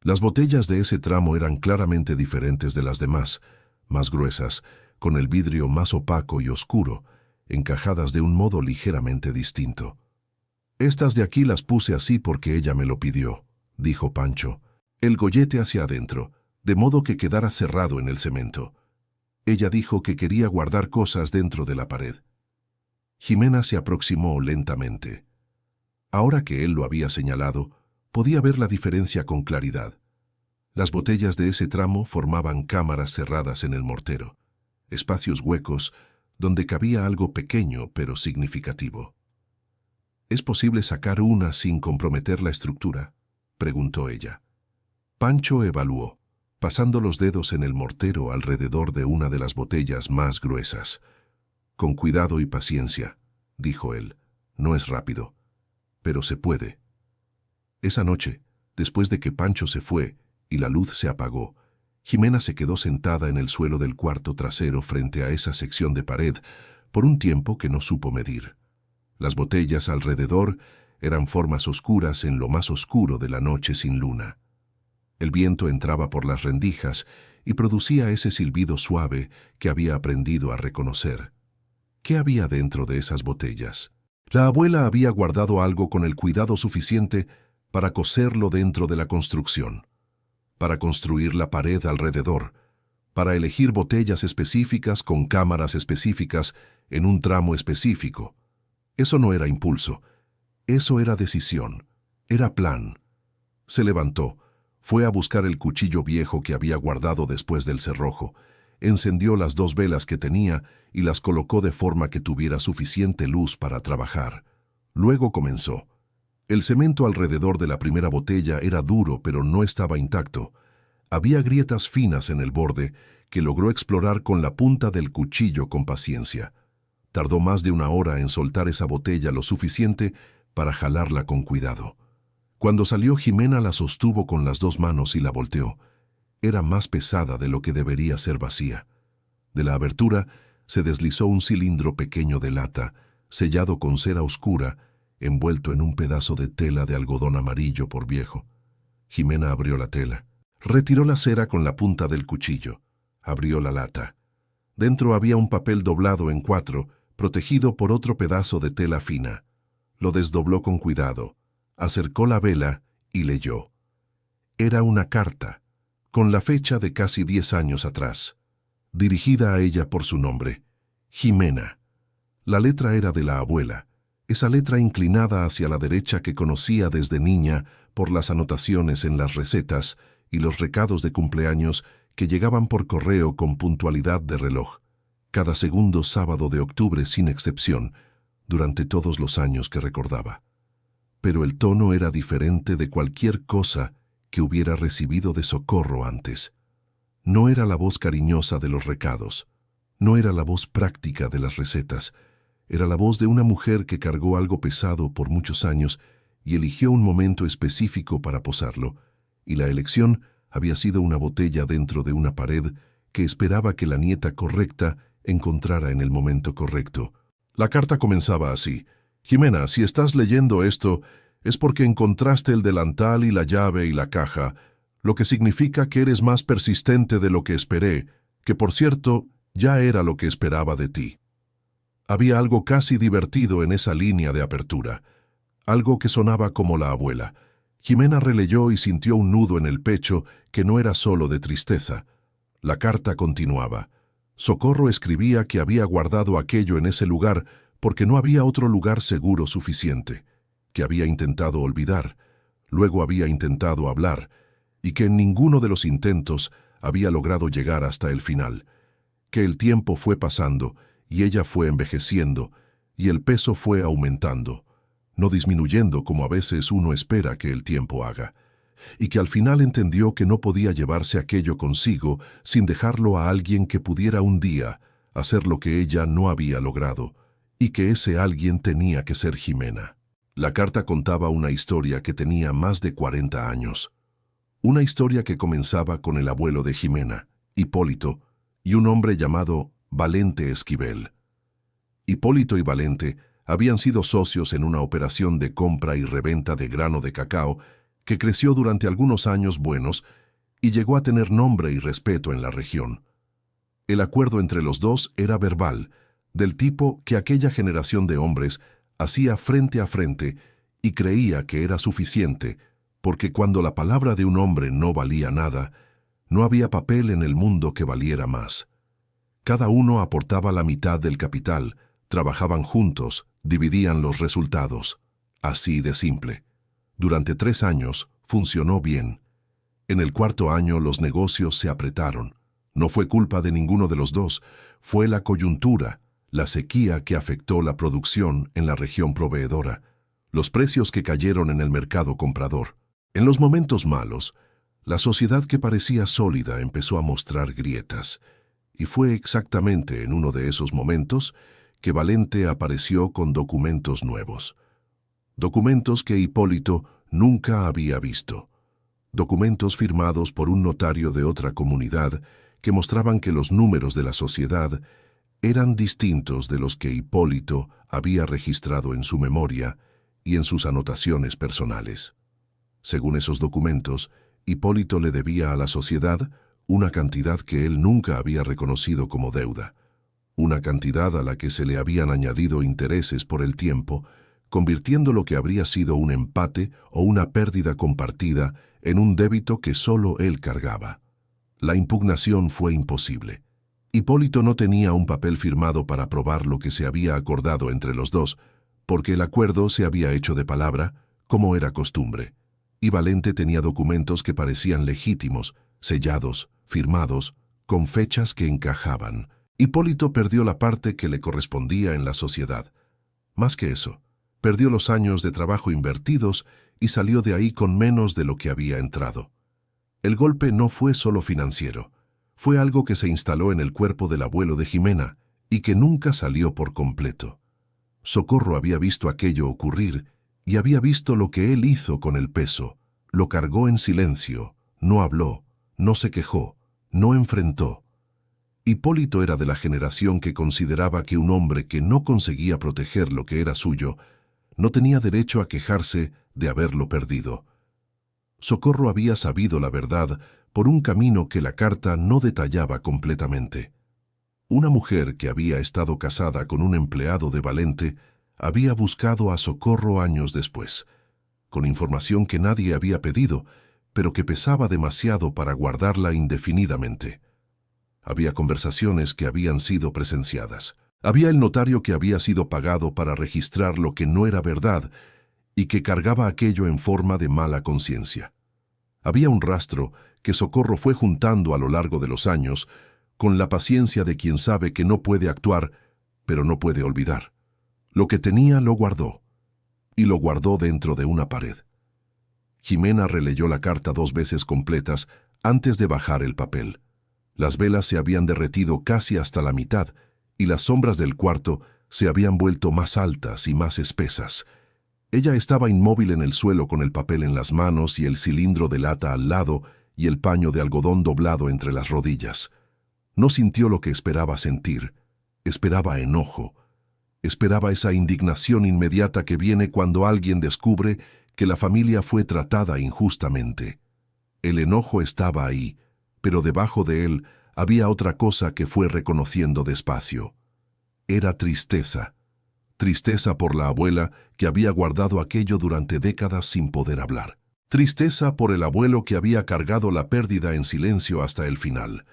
Las botellas de ese tramo eran claramente diferentes de las demás, más gruesas, con el vidrio más opaco y oscuro, encajadas de un modo ligeramente distinto. «Estas de aquí las puse así porque ella me lo pidió», dijo Pancho, «el gollete hacia adentro, de modo que quedara cerrado en el cemento. Ella dijo que quería guardar cosas dentro de la pared». Ximena se aproximó lentamente. Ahora que él lo había señalado, podía ver la diferencia con claridad. Las botellas de ese tramo formaban cámaras cerradas en el mortero, espacios huecos donde cabía algo pequeño pero significativo. «¿Es posible sacar una sin comprometer la estructura?», preguntó ella. Pancho evaluó, pasando los dedos en el mortero alrededor de una de las botellas más gruesas. «Con cuidado y paciencia», dijo él. «No es rápido, pero se puede». Esa noche, después de que Pancho se fue y la luz se apagó, Ximena se quedó sentada en el suelo del cuarto trasero frente a esa sección de pared por un tiempo que no supo medir. Las botellas alrededor eran formas oscuras en lo más oscuro de la noche sin luna. El viento entraba por las rendijas y producía ese silbido suave que había aprendido a reconocer. ¿Qué había dentro de esas botellas? La abuela había guardado algo con el cuidado suficiente para coserlo dentro de la construcción, para construir la pared alrededor, para elegir botellas específicas con cámaras específicas en un tramo específico. Eso no era impulso, eso era decisión, era plan. Se levantó, fue a buscar el cuchillo viejo que había guardado después del cerrojo, encendió las 2 velas que tenía y las colocó de forma que tuviera suficiente luz para trabajar. Luego comenzó. El cemento alrededor de la primera botella era duro, pero no estaba intacto. Había grietas finas en el borde que logró explorar con la punta del cuchillo con paciencia. Tardó más de 1 hora en soltar esa botella lo suficiente para jalarla con cuidado. Cuando salió, Ximena la sostuvo con las 2 manos y la volteó. Era más pesada de lo que debería ser vacía. De la abertura se deslizó un cilindro pequeño de lata, sellado con cera oscura, envuelto en un pedazo de tela de algodón amarillo por viejo. Ximena abrió la tela. Retiró la cera con la punta del cuchillo. Abrió la lata. Dentro había un papel doblado en 4, protegido por otro pedazo de tela fina. Lo desdobló con cuidado, acercó la vela y leyó. Era una carta, con la fecha de casi 10 años atrás, dirigida a ella por su nombre, Ximena. La letra era de la abuela, esa letra inclinada hacia la derecha que conocía desde niña por las anotaciones en las recetas y los recados de cumpleaños que llegaban por correo con puntualidad de reloj, cada segundo sábado de octubre sin excepción, durante todos los años que recordaba. Pero el tono era diferente de cualquier cosa que hubiera recibido de Socorro antes. No era la voz cariñosa de los recados, no era la voz práctica de las recetas, era la voz de una mujer que cargó algo pesado por muchos años y eligió un momento específico para posarlo, y la elección había sido una botella dentro de una pared que esperaba que la nieta correcta encontrara en el momento correcto. La carta comenzaba así: «Ximena, si estás leyendo esto, es porque encontraste el delantal y la llave y la caja, lo que significa que eres más persistente de lo que esperé, que por cierto, ya era lo que esperaba de ti». Había algo casi divertido en esa línea de apertura, algo que sonaba como la abuela. Ximena releyó y sintió un nudo en el pecho que no era solo de tristeza. La carta continuaba. Socorro escribía que había guardado aquello en ese lugar porque no había otro lugar seguro suficiente, que había intentado olvidar, luego había intentado hablar, y que en ninguno de los intentos había logrado llegar hasta el final, que el tiempo fue pasando y ella fue envejeciendo y el peso fue aumentando, no disminuyendo como a veces uno espera que el tiempo haga, y que al final entendió que no podía llevarse aquello consigo sin dejarlo a alguien que pudiera un día hacer lo que ella no había logrado, y que ese alguien tenía que ser Jimena. La carta contaba una historia que tenía más de 40 años. Una historia que comenzaba con el abuelo de Jimena, Hipólito, y un hombre llamado Valente Esquivel. Hipólito y Valente habían sido socios en una operación de compra y reventa de grano de cacao que creció durante algunos años buenos y llegó a tener nombre y respeto en la región. El acuerdo entre los dos era verbal, del tipo que aquella generación de hombres hacía frente a frente y creía que era suficiente, porque cuando la palabra de un hombre no valía nada, no había papel en el mundo que valiera más. Cada uno aportaba la mitad del capital, trabajaban juntos, dividían los resultados. Así de simple. Durante 3 años funcionó bien. En el 4.º año los negocios se apretaron. No fue culpa de ninguno de los dos, fue la coyuntura, la sequía que afectó la producción en la región proveedora, los precios que cayeron en el mercado comprador. En los momentos malos, la sociedad que parecía sólida empezó a mostrar grietas, y fue exactamente en uno de esos momentos que Valente apareció con documentos nuevos. Documentos que Hipólito nunca había visto. Documentos firmados por un notario de otra comunidad que mostraban que los números de la sociedad eran distintos de los que Hipólito había registrado en su memoria y en sus anotaciones personales. Según esos documentos, Hipólito le debía a la sociedad una cantidad que él nunca había reconocido como deuda, una cantidad a la que se le habían añadido intereses por el tiempo, convirtiendo lo que habría sido un empate o una pérdida compartida en un débito que solo él cargaba. La impugnación fue imposible. Hipólito no tenía un papel firmado para probar lo que se había acordado entre los dos, porque el acuerdo se había hecho de palabra, como era costumbre, y Valente tenía documentos que parecían legítimos, sellados, firmados, con fechas que encajaban. Hipólito perdió la parte que le correspondía en la sociedad. Más que eso, perdió los años de trabajo invertidos y salió de ahí con menos de lo que había entrado. El golpe no fue solo financiero, fue algo que se instaló en el cuerpo del abuelo de Jimena y que nunca salió por completo. Socorro había visto aquello ocurrir y había visto lo que él hizo con el peso. Lo cargó en silencio, no habló, no se quejó, no enfrentó. Hipólito era de la generación que consideraba que un hombre que no conseguía proteger lo que era suyo no tenía derecho a quejarse de haberlo perdido. Socorro había sabido la verdad por un camino que la carta no detallaba completamente. Una mujer que había estado casada con un empleado de Valente había buscado a Socorro años después, con información que nadie había pedido, pero que pesaba demasiado para guardarla indefinidamente. Había conversaciones que habían sido presenciadas. Había el notario que había sido pagado para registrar lo que no era verdad y que cargaba aquello en forma de mala conciencia. Había un rastro que Socorro fue juntando a lo largo de los años, con la paciencia de quien sabe que no puede actuar, pero no puede olvidar. Lo que tenía lo guardó, y lo guardó dentro de una pared. Jimena releyó la carta 2 veces completas antes de bajar el papel. Las velas se habían derretido casi hasta la mitad, y las sombras del cuarto se habían vuelto más altas y más espesas. Ella estaba inmóvil en el suelo con el papel en las manos y el cilindro de lata al lado y el paño de algodón doblado entre las rodillas. No sintió lo que esperaba sentir. Esperaba enojo. Esperaba esa indignación inmediata que viene cuando alguien descubre que la familia fue tratada injustamente. El enojo estaba ahí, pero debajo de él había otra cosa que fue reconociendo despacio. Era tristeza. Tristeza por la abuela que había guardado aquello durante décadas sin poder hablar. Tristeza por el abuelo que había cargado la pérdida en silencio hasta el final.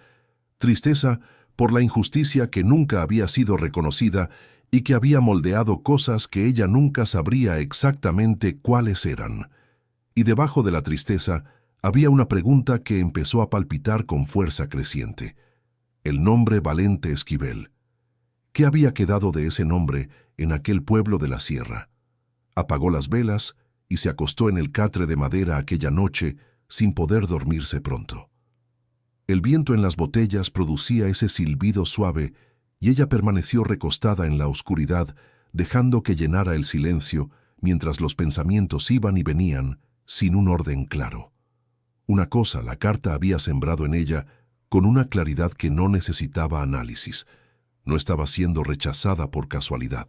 Tristeza por la injusticia que nunca había sido reconocida y que había moldeado cosas que ella nunca sabría exactamente cuáles eran. Y debajo de la tristeza Había una pregunta que empezó a palpitar con fuerza creciente. El nombre Valente Esquivel. ¿Qué había quedado de ese nombre en aquel pueblo de la sierra? Apagó las velas y se acostó en el catre de madera aquella noche sin poder dormirse pronto. El viento en las botellas producía ese silbido suave y ella permaneció recostada en la oscuridad, dejando que llenara el silencio mientras los pensamientos iban y venían sin un orden claro. Una cosa la carta había sembrado en ella con una claridad que no necesitaba análisis. No estaba siendo rechazada por casualidad.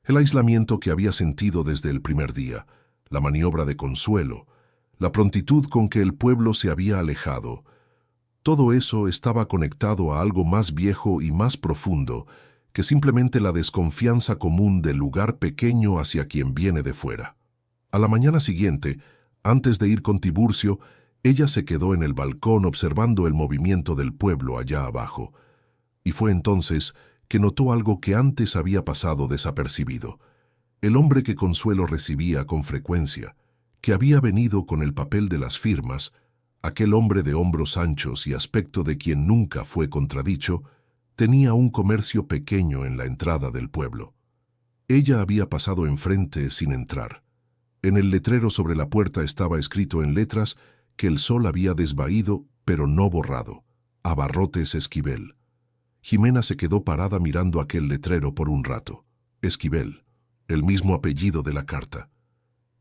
El aislamiento que había sentido desde el primer día, la maniobra de Consuelo, la prontitud con que el pueblo se había alejado, todo eso estaba conectado a algo más viejo y más profundo que simplemente la desconfianza común del lugar pequeño hacia quien viene de fuera. A la mañana siguiente, antes de ir con Tiburcio, ella se quedó en el balcón observando el movimiento del pueblo allá abajo, y fue entonces que notó algo que antes había pasado desapercibido. El hombre que Consuelo recibía con frecuencia, que había venido con el papel de las firmas, aquel hombre de hombros anchos y aspecto de quien nunca fue contradicho, tenía un comercio pequeño en la entrada del pueblo. Ella había pasado enfrente sin entrar. En el letrero sobre la puerta estaba escrito en letras que el sol había desvaído, pero no borrado: Abarrotes Esquivel. Jimena se quedó parada mirando aquel letrero por un rato. Esquivel, el mismo apellido de la carta.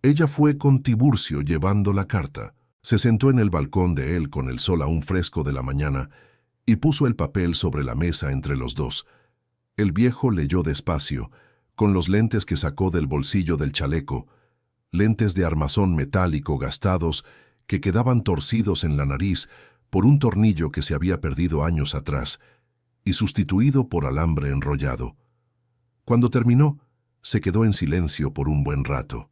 Ella fue con Tiburcio llevando la carta. Se sentó en el balcón de él con el sol aún fresco de la mañana y puso el papel sobre la mesa entre los dos. El viejo leyó despacio, con los lentes que sacó del bolsillo del chaleco, lentes de armazón metálico gastados que quedaban torcidos en la nariz por un tornillo que se había perdido años atrás y sustituido por alambre enrollado. Cuando terminó, se quedó en silencio por un buen rato.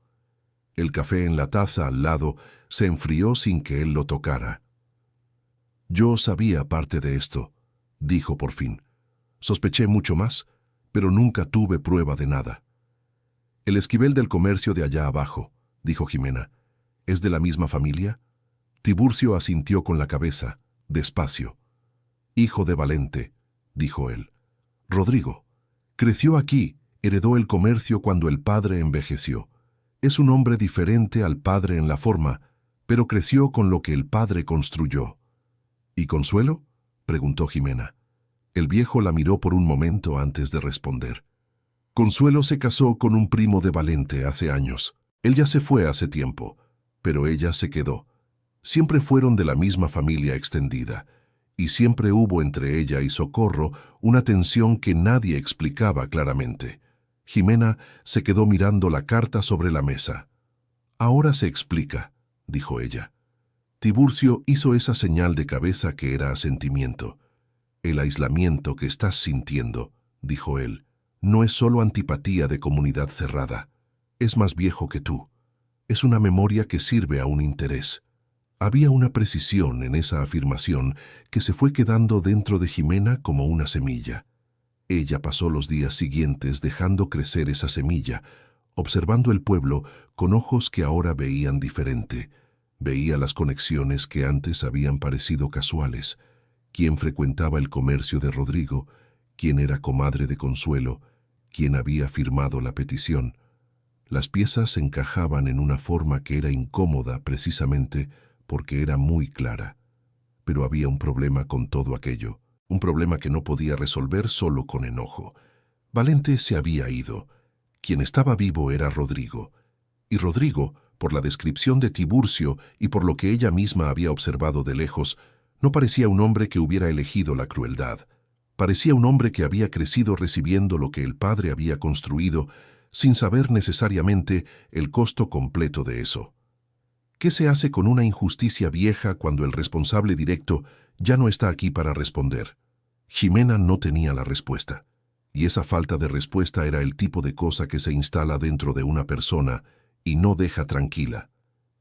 El café en la taza al lado se enfrió sin que él lo tocara. «Yo sabía parte de esto», dijo por fin. «Sospeché mucho más, pero nunca tuve prueba de nada». «El Esquivel del comercio de allá abajo», dijo Jimena. «¿Es de la misma familia?» Tiburcio asintió con la cabeza, despacio. «Hijo de Valente», dijo él. «Rodrigo. Creció aquí, heredó el comercio cuando el padre envejeció. Es un hombre diferente al padre en la forma, pero creció con lo que el padre construyó». «¿Y Consuelo?», preguntó Jimena. El viejo la miró por un momento antes de responder. «Consuelo se casó con un primo de Valente hace años. Él ya se fue hace tiempo, pero ella se quedó. Siempre fueron de la misma familia extendida, y siempre hubo entre ella y Socorro una tensión que nadie explicaba claramente». Jimena se quedó mirando la carta sobre la mesa. «Ahora se explica», dijo ella. Tiburcio hizo esa señal de cabeza que era asentimiento. «El aislamiento que estás sintiendo», dijo él, «no es solo antipatía de comunidad cerrada. Es más viejo que tú. Es una memoria que sirve a un interés». Había una precisión en esa afirmación que se fue quedando dentro de Jimena como una semilla. Ella pasó los días siguientes dejando crecer esa semilla, observando el pueblo con ojos que ahora veían diferente. Veía las conexiones que antes habían parecido casuales. Quién frecuentaba el comercio de Rodrigo, quién era comadre de Consuelo, quién había firmado la petición. Las piezas se encajaban en una forma que era incómoda precisamente porque era muy clara. Pero había un problema con todo aquello, un problema que no podía resolver solo con enojo. Valente se había ido. Quien estaba vivo era Rodrigo. Y Rodrigo, por la descripción de Tiburcio y por lo que ella misma había observado de lejos, no parecía un hombre que hubiera elegido la crueldad. Parecía un hombre que había crecido recibiendo lo que el padre había construido, sin saber necesariamente el costo completo de eso. ¿Qué se hace con una injusticia vieja cuando el responsable directo ya no está aquí para responder? Jimena no tenía la respuesta, y esa falta de respuesta era el tipo de cosa que se instala dentro de una persona y no deja tranquila.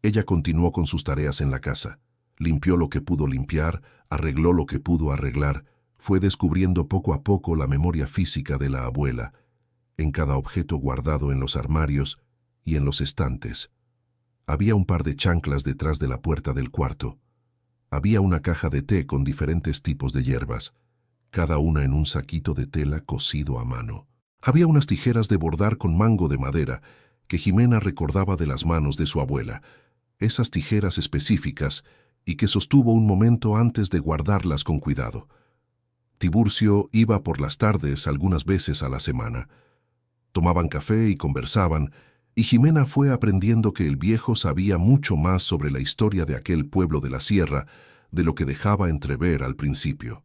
Ella continuó con sus tareas en la casa. Limpió lo que pudo limpiar, arregló lo que pudo arreglar, fue descubriendo poco a poco la memoria física de la abuela, en cada objeto guardado en los armarios y en los estantes. Había un par de chanclas detrás de la puerta del cuarto. Había una caja de té con diferentes tipos de hierbas, cada una en un saquito de tela cosido a mano. Había unas tijeras de bordar con mango de madera que Jimena recordaba de las manos de su abuela, esas tijeras específicas, y que sostuvo un momento antes de guardarlas con cuidado. Tiburcio iba por las tardes algunas veces a la semana. Tomaban café y conversaban, y Jimena fue aprendiendo que el viejo sabía mucho más sobre la historia de aquel pueblo de la sierra de lo que dejaba entrever al principio.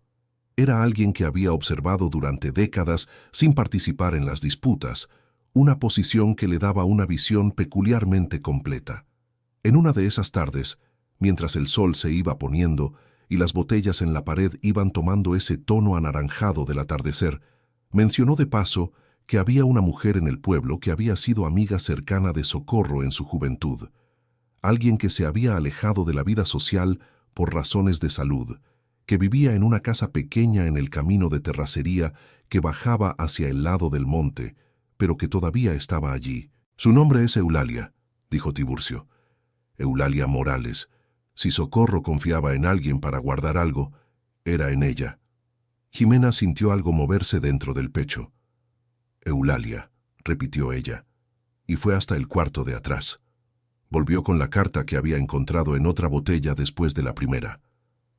Era alguien que había observado durante décadas sin participar en las disputas, una posición que le daba una visión peculiarmente completa. En una de esas tardes, mientras el sol se iba poniendo y las botellas en la pared iban tomando ese tono anaranjado del atardecer, mencionó de paso que había una mujer en el pueblo que había sido amiga cercana de Socorro en su juventud, alguien que se había alejado de la vida social por razones de salud, que vivía en una casa pequeña en el camino de terracería que bajaba hacia el lado del monte, pero que todavía estaba allí. «Su nombre es Eulalia», dijo Tiburcio. «Eulalia Morales. Si Socorro confiaba en alguien para guardar algo, era en ella». Jimena sintió algo moverse dentro del pecho. «Eulalia», repitió ella, y fue hasta el cuarto de atrás. Volvió con la carta que había encontrado en otra botella después de la primera.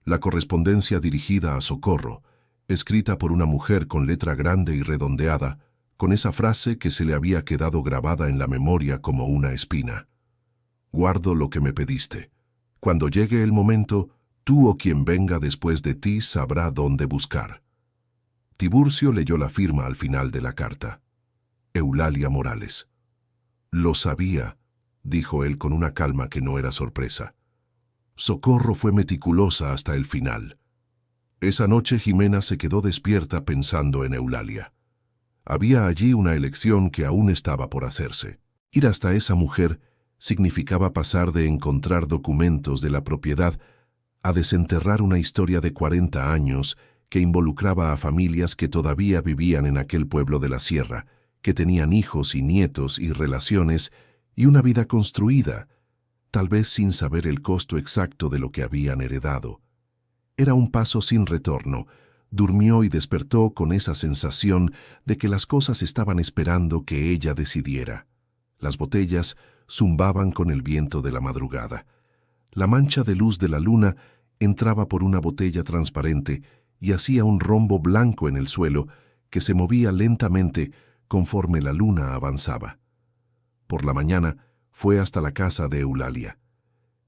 La correspondencia dirigida a Socorro, escrita por una mujer con letra grande y redondeada, con esa frase que se le había quedado grabada en la memoria como una espina. «Guardo lo que me pediste. Cuando llegue el momento, tú o quien venga después de ti sabrá dónde buscar». Tiburcio leyó la firma al final de la carta. Eulalia Morales. «Lo sabía», dijo él con una calma que no era sorpresa. Socorro fue meticulosa hasta el final. Esa noche Jimena se quedó despierta pensando en Eulalia. Había allí una elección que aún estaba por hacerse. Ir hasta esa mujer significaba pasar de encontrar documentos de la propiedad a desenterrar una historia de 40 años que involucraba a familias que todavía vivían en aquel pueblo de la sierra, que tenían hijos y nietos y relaciones y una vida construida, tal vez sin saber el costo exacto de lo que habían heredado. Era un paso sin retorno. Durmió y despertó con esa sensación de que las cosas estaban esperando que ella decidiera. Las botellas zumbaban con el viento de la madrugada. La mancha de luz de la luna entraba por una botella transparente y hacía un rombo blanco en el suelo que se movía lentamente conforme la luna avanzaba. Por la mañana fue hasta la casa de Eulalia.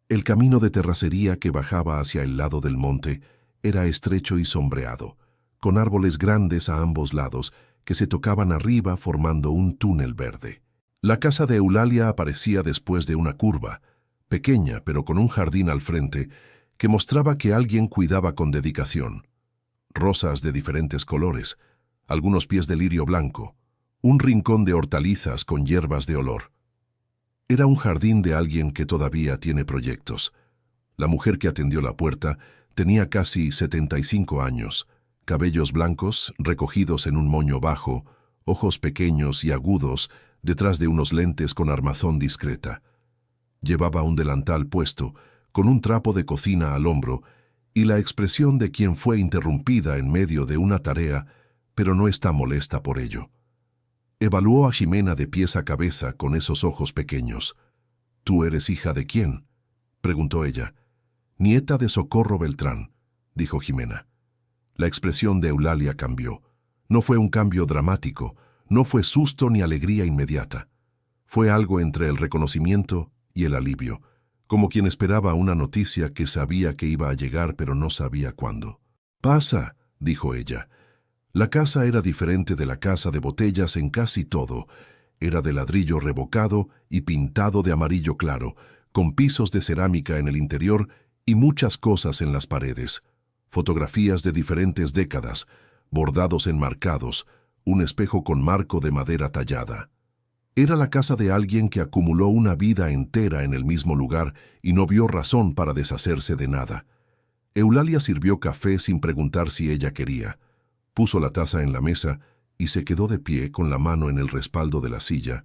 El camino de terracería que bajaba hacia el lado del monte era estrecho y sombreado, con árboles grandes a ambos lados que se tocaban arriba formando un túnel verde. La casa de Eulalia aparecía después de una curva, pequeña pero con un jardín al frente que mostraba que alguien cuidaba con dedicación. Rosas de diferentes colores, algunos pies de lirio blanco, un rincón de hortalizas con hierbas de olor. Era un jardín de alguien que todavía tiene proyectos. La mujer que atendió la puerta tenía casi 75 años, cabellos blancos recogidos en un moño bajo, ojos pequeños y agudos detrás de unos lentes con armazón discreta. Llevaba un delantal puesto, con un trapo de cocina al hombro, y la expresión de quien fue interrumpida en medio de una tarea, pero no está molesta por ello. Evaluó a Jimena de pies a cabeza con esos ojos pequeños. «¿Tú eres hija de quién?», preguntó ella. «Nieta de Socorro Beltrán», dijo Jimena. La expresión de Eulalia cambió. No fue un cambio dramático, no fue susto ni alegría inmediata. Fue algo entre el reconocimiento y el alivio, como quien esperaba una noticia que sabía que iba a llegar pero no sabía cuándo. «Pasa», dijo ella. La casa era diferente de la casa de botellas en casi todo. Era de ladrillo revocado y pintado de amarillo claro, con pisos de cerámica en el interior y muchas cosas en las paredes. Fotografías de diferentes décadas, bordados enmarcados, un espejo con marco de madera tallada. Era la casa de alguien que acumuló una vida entera en el mismo lugar y no vio razón para deshacerse de nada. Eulalia sirvió café sin preguntar si ella quería. Puso la taza en la mesa y se quedó de pie con la mano en el respaldo de la silla,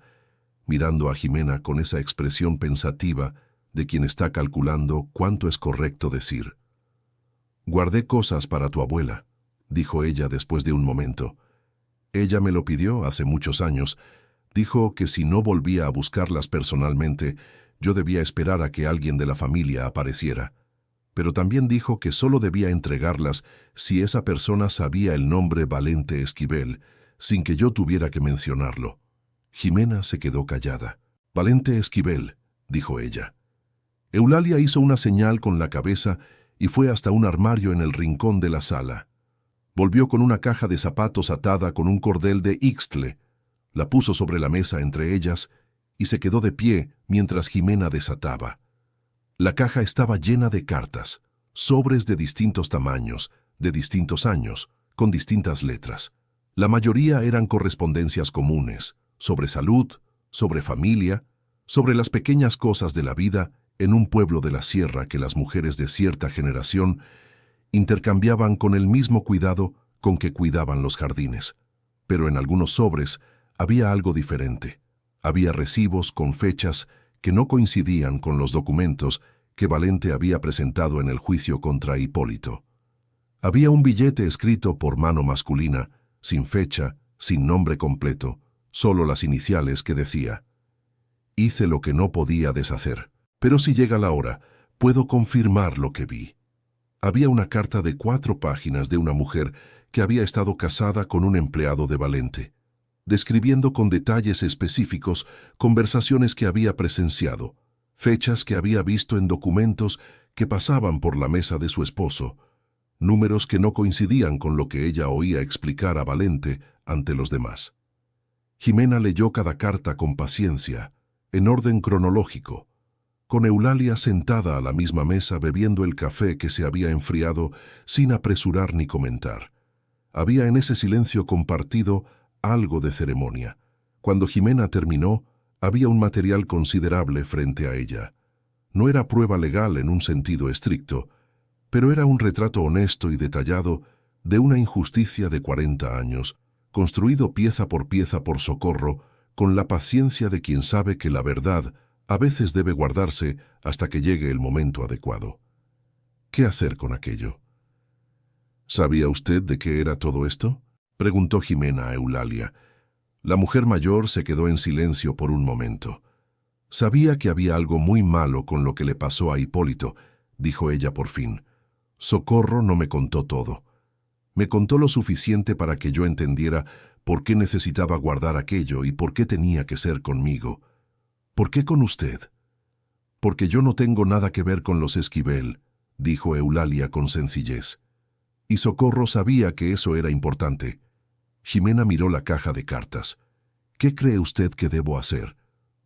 mirando a Jimena con esa expresión pensativa de quien está calculando cuánto es correcto decir. Guardé cosas para tu abuela, dijo ella después de un momento. Ella me lo pidió hace muchos años. Dijo que si no volvía a buscarlas personalmente, yo debía esperar a que alguien de la familia apareciera. Pero también dijo que solo debía entregarlas si esa persona sabía el nombre Valente Esquivel, sin que yo tuviera que mencionarlo. Jimena se quedó callada. Valente Esquivel, dijo ella. Eulalia hizo una señal con la cabeza y fue hasta un armario en el rincón de la sala. Volvió con una caja de zapatos atada con un cordel de ixtle, la puso sobre la mesa entre ellas y se quedó de pie mientras Jimena desataba. La caja estaba llena de cartas, sobres de distintos tamaños, de distintos años, con distintas letras. La mayoría eran correspondencias comunes, sobre salud, sobre familia, sobre las pequeñas cosas de la vida en un pueblo de la sierra que las mujeres de cierta generación intercambiaban con el mismo cuidado con que cuidaban los jardines. Pero en algunos sobres había algo diferente. Había recibos con fechas que no coincidían con los documentos que Valente había presentado en el juicio contra Hipólito. Había un billete escrito por mano masculina, sin fecha, sin nombre completo, solo las iniciales, que decía: «Hice lo que no podía deshacer, pero si llega la hora, puedo confirmar lo que vi». Había una carta de 4 páginas de una mujer que había estado casada con un empleado de Valente, describiendo con detalles específicos conversaciones que había presenciado, fechas que había visto en documentos que pasaban por la mesa de su esposo, números que no coincidían con lo que ella oía explicar a Valente ante los demás. Jimena leyó cada carta con paciencia, en orden cronológico, con Eulalia sentada a la misma mesa bebiendo el café que se había enfriado sin apresurar ni comentar. Había en ese silencio compartido algo de ceremonia. Cuando Jimena terminó, había un material considerable frente a ella. No era prueba legal en un sentido estricto, pero era un retrato honesto y detallado de una injusticia de 40 años, construido pieza por Socorro, con la paciencia de quien sabe que la verdad a veces debe guardarse hasta que llegue el momento adecuado. ¿Qué hacer con aquello? ¿Sabía usted de qué era todo esto?, preguntó Jimena a Eulalia. La mujer mayor se quedó en silencio por un momento. Sabía que había algo muy malo con lo que le pasó a Hipólito, dijo ella por fin. Socorro no me contó todo. Me contó lo suficiente para que yo entendiera por qué necesitaba guardar aquello y por qué tenía que ser conmigo. ¿Por qué con usted? Porque yo no tengo nada que ver con los Esquivel, dijo Eulalia con sencillez. Y Socorro sabía que eso era importante. Jimena miró la caja de cartas. ¿Qué cree usted que debo hacer?,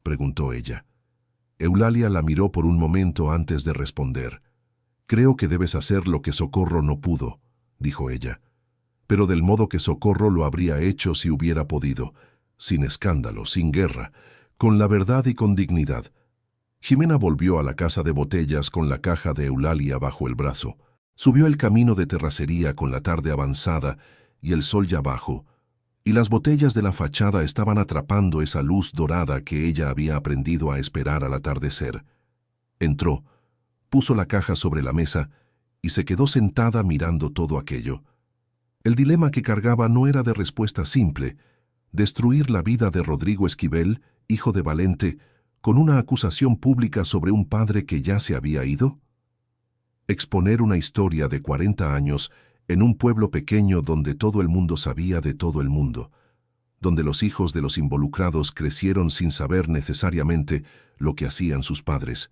preguntó ella. Eulalia la miró por un momento antes de responder. Creo que debes hacer lo que Socorro no pudo, dijo ella, pero del modo que Socorro lo habría hecho si hubiera podido, sin escándalo, sin guerra, con la verdad y con dignidad. Jimena volvió a la casa de botellas con la caja de Eulalia bajo el brazo. Subió el camino de terracería con la tarde avanzada y el sol ya bajo, y las botellas de la fachada estaban atrapando esa luz dorada que ella había aprendido a esperar al atardecer. Entró, puso la caja sobre la mesa y se quedó sentada mirando todo aquello. El dilema que cargaba no era de respuesta simple: destruir la vida de Rodrigo Esquivel, hijo de Valente, con una acusación pública sobre un padre que ya se había ido. Exponer una historia de 40 años en un pueblo pequeño donde todo el mundo sabía de todo el mundo, donde los hijos de los involucrados crecieron sin saber necesariamente lo que hacían sus padres,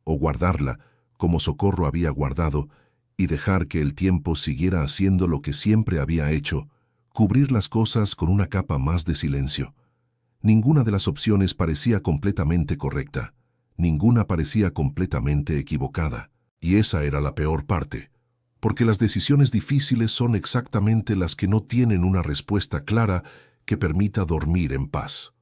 o guardarla, como Socorro había guardado, y dejar que el tiempo siguiera haciendo lo que siempre había hecho, cubrir las cosas con una capa más de silencio. Ninguna de las opciones parecía completamente correcta, ninguna parecía completamente equivocada. Y esa era la peor parte, porque las decisiones difíciles son exactamente las que no tienen una respuesta clara que permita dormir en paz.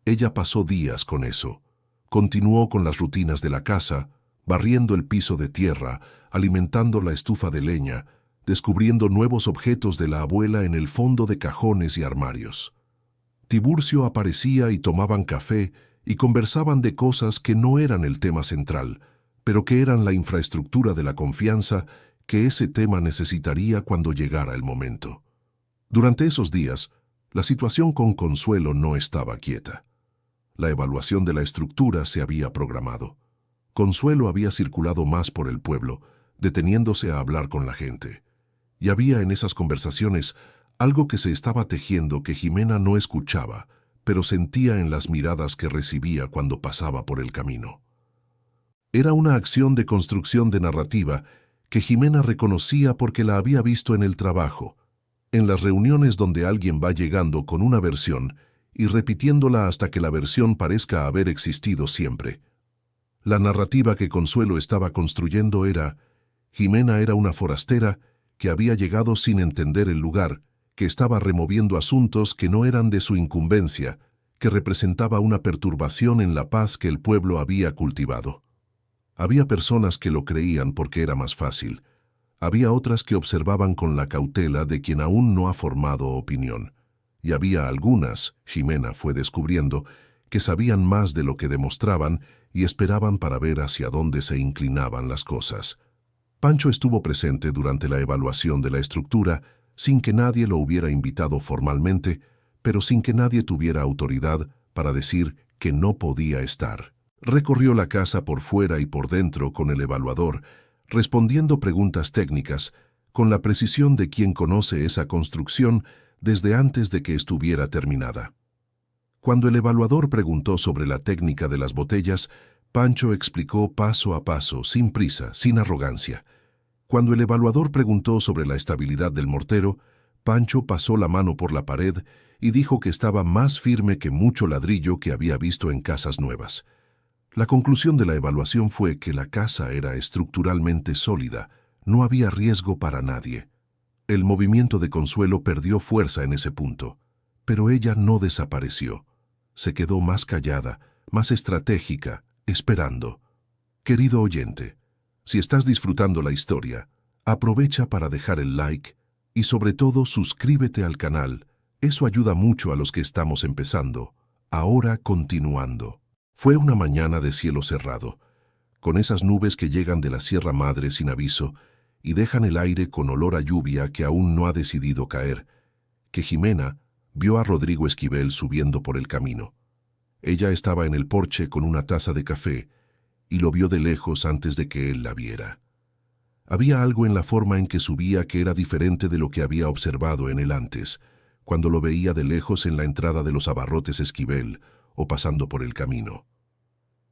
Ella pasó días con eso. Continuó con las rutinas de la casa, barriendo el piso de tierra, alimentando la estufa de leña, descubriendo nuevos objetos de la abuela en el fondo de cajones y armarios. Tiburcio aparecía y tomaban café y conversaban de cosas que no eran el tema central, pero que eran la infraestructura de la confianza que ese tema necesitaría cuando llegara el momento. Durante esos días, la situación con Consuelo no estaba quieta. La evaluación de la estructura se había programado. Consuelo había circulado más por el pueblo, deteniéndose a hablar con la gente. Y había en esas conversaciones algo que se estaba tejiendo que Jimena no escuchaba, pero sentía en las miradas que recibía cuando pasaba por el camino. Era una acción de construcción de narrativa que Jimena reconocía porque la había visto en el trabajo, en las reuniones donde alguien va llegando con una versión y repitiéndola hasta que la versión parezca haber existido siempre. La narrativa que Consuelo estaba construyendo era: Jimena era una forastera que había llegado sin entender el lugar, que estaba removiendo asuntos que no eran de su incumbencia, que representaba una perturbación en la paz que el pueblo había cultivado. Había personas que lo creían porque era más fácil. Había otras que observaban con la cautela de quien aún no ha formado opinión. Y había algunas, Jimena fue descubriendo, que sabían más de lo que demostraban y esperaban para ver hacia dónde se inclinaban las cosas. Pancho estuvo presente durante la evaluación de la estructura, sin que nadie lo hubiera invitado formalmente, pero sin que nadie tuviera autoridad para decir que no podía estar. Recorrió la casa por fuera y por dentro con el evaluador, respondiendo preguntas técnicas, con la precisión de quien conoce esa construcción desde antes de que estuviera terminada. Cuando el evaluador preguntó sobre la técnica de las botellas, Pancho explicó paso a paso, sin prisa, sin arrogancia. Cuando el evaluador preguntó sobre la estabilidad del mortero, Pancho pasó la mano por la pared y dijo que estaba más firme que mucho ladrillo que había visto en casas nuevas. La conclusión de la evaluación fue que la casa era estructuralmente sólida, no había riesgo para nadie. El movimiento de Consuelo perdió fuerza en ese punto, pero ella no desapareció. Se quedó más callada, más estratégica, esperando. Querido oyente, si estás disfrutando la historia, aprovecha para dejar el like y sobre todo suscríbete al canal. Eso ayuda mucho a los que estamos empezando. Ahora continuando. Fue una mañana de cielo cerrado, con esas nubes que llegan de la Sierra Madre sin aviso y dejan el aire con olor a lluvia que aún no ha decidido caer, que Jimena vio a Rodrigo Esquivel subiendo por el camino. Ella estaba en el porche con una taza de café y lo vio de lejos antes de que él la viera. Había algo en la forma en que subía que era diferente de lo que había observado en él antes, cuando lo veía de lejos en la entrada de los abarrotes Esquivel o pasando por el camino.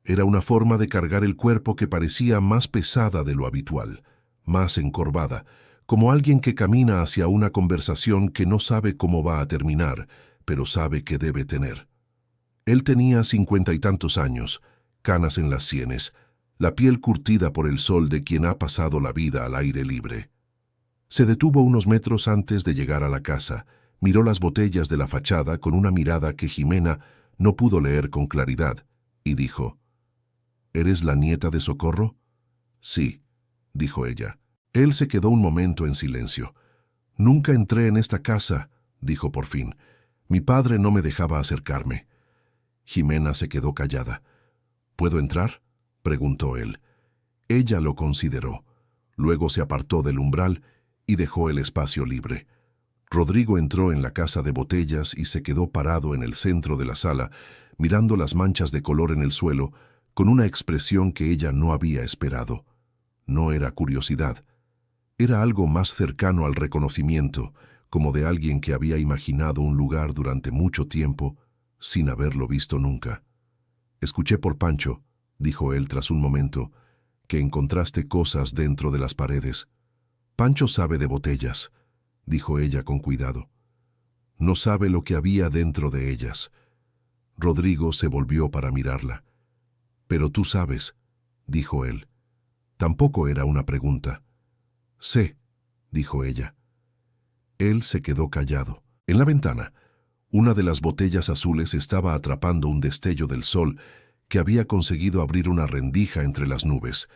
Era una forma de cargar el cuerpo que parecía más pesada de lo habitual, más encorvada, como alguien que camina hacia una conversación que no sabe cómo va a terminar, pero sabe que debe tener. Él tenía 50 y tantos años, canas en las sienes, la piel curtida por el sol de quien ha pasado la vida al aire libre. Se detuvo unos metros antes de llegar a la casa, miró las botellas de la fachada con una mirada que Jimena no pudo leer con claridad, y dijo: ¿Eres la nieta de Socorro? Sí, dijo ella. Él se quedó un momento en silencio. Nunca entré en esta casa, dijo por fin. Mi padre no me dejaba acercarme. Jimena se quedó callada. ¿Puedo entrar?, preguntó él. Ella lo consideró. Luego se apartó del umbral y dejó el espacio libre. Rodrigo entró en la casa de botellas y se quedó parado en el centro de la sala, mirando las manchas de color en el suelo, con una expresión que ella no había esperado. No era curiosidad. Era algo más cercano al reconocimiento, como de alguien que había imaginado un lugar durante mucho tiempo, sin haberlo visto nunca. Escuché por Pancho, dijo él tras un momento, que encontraste cosas dentro de las paredes. Pancho sabe de botellas, dijo ella con cuidado. No sabe lo que había dentro de ellas. Rodrigo se volvió para mirarla. Pero tú sabes, dijo él. Tampoco era una pregunta. Sé, dijo ella. Él se quedó callado. En la ventana, una de las botellas azules estaba atrapando un destello del sol que había conseguido abrir una rendija entre las nubes,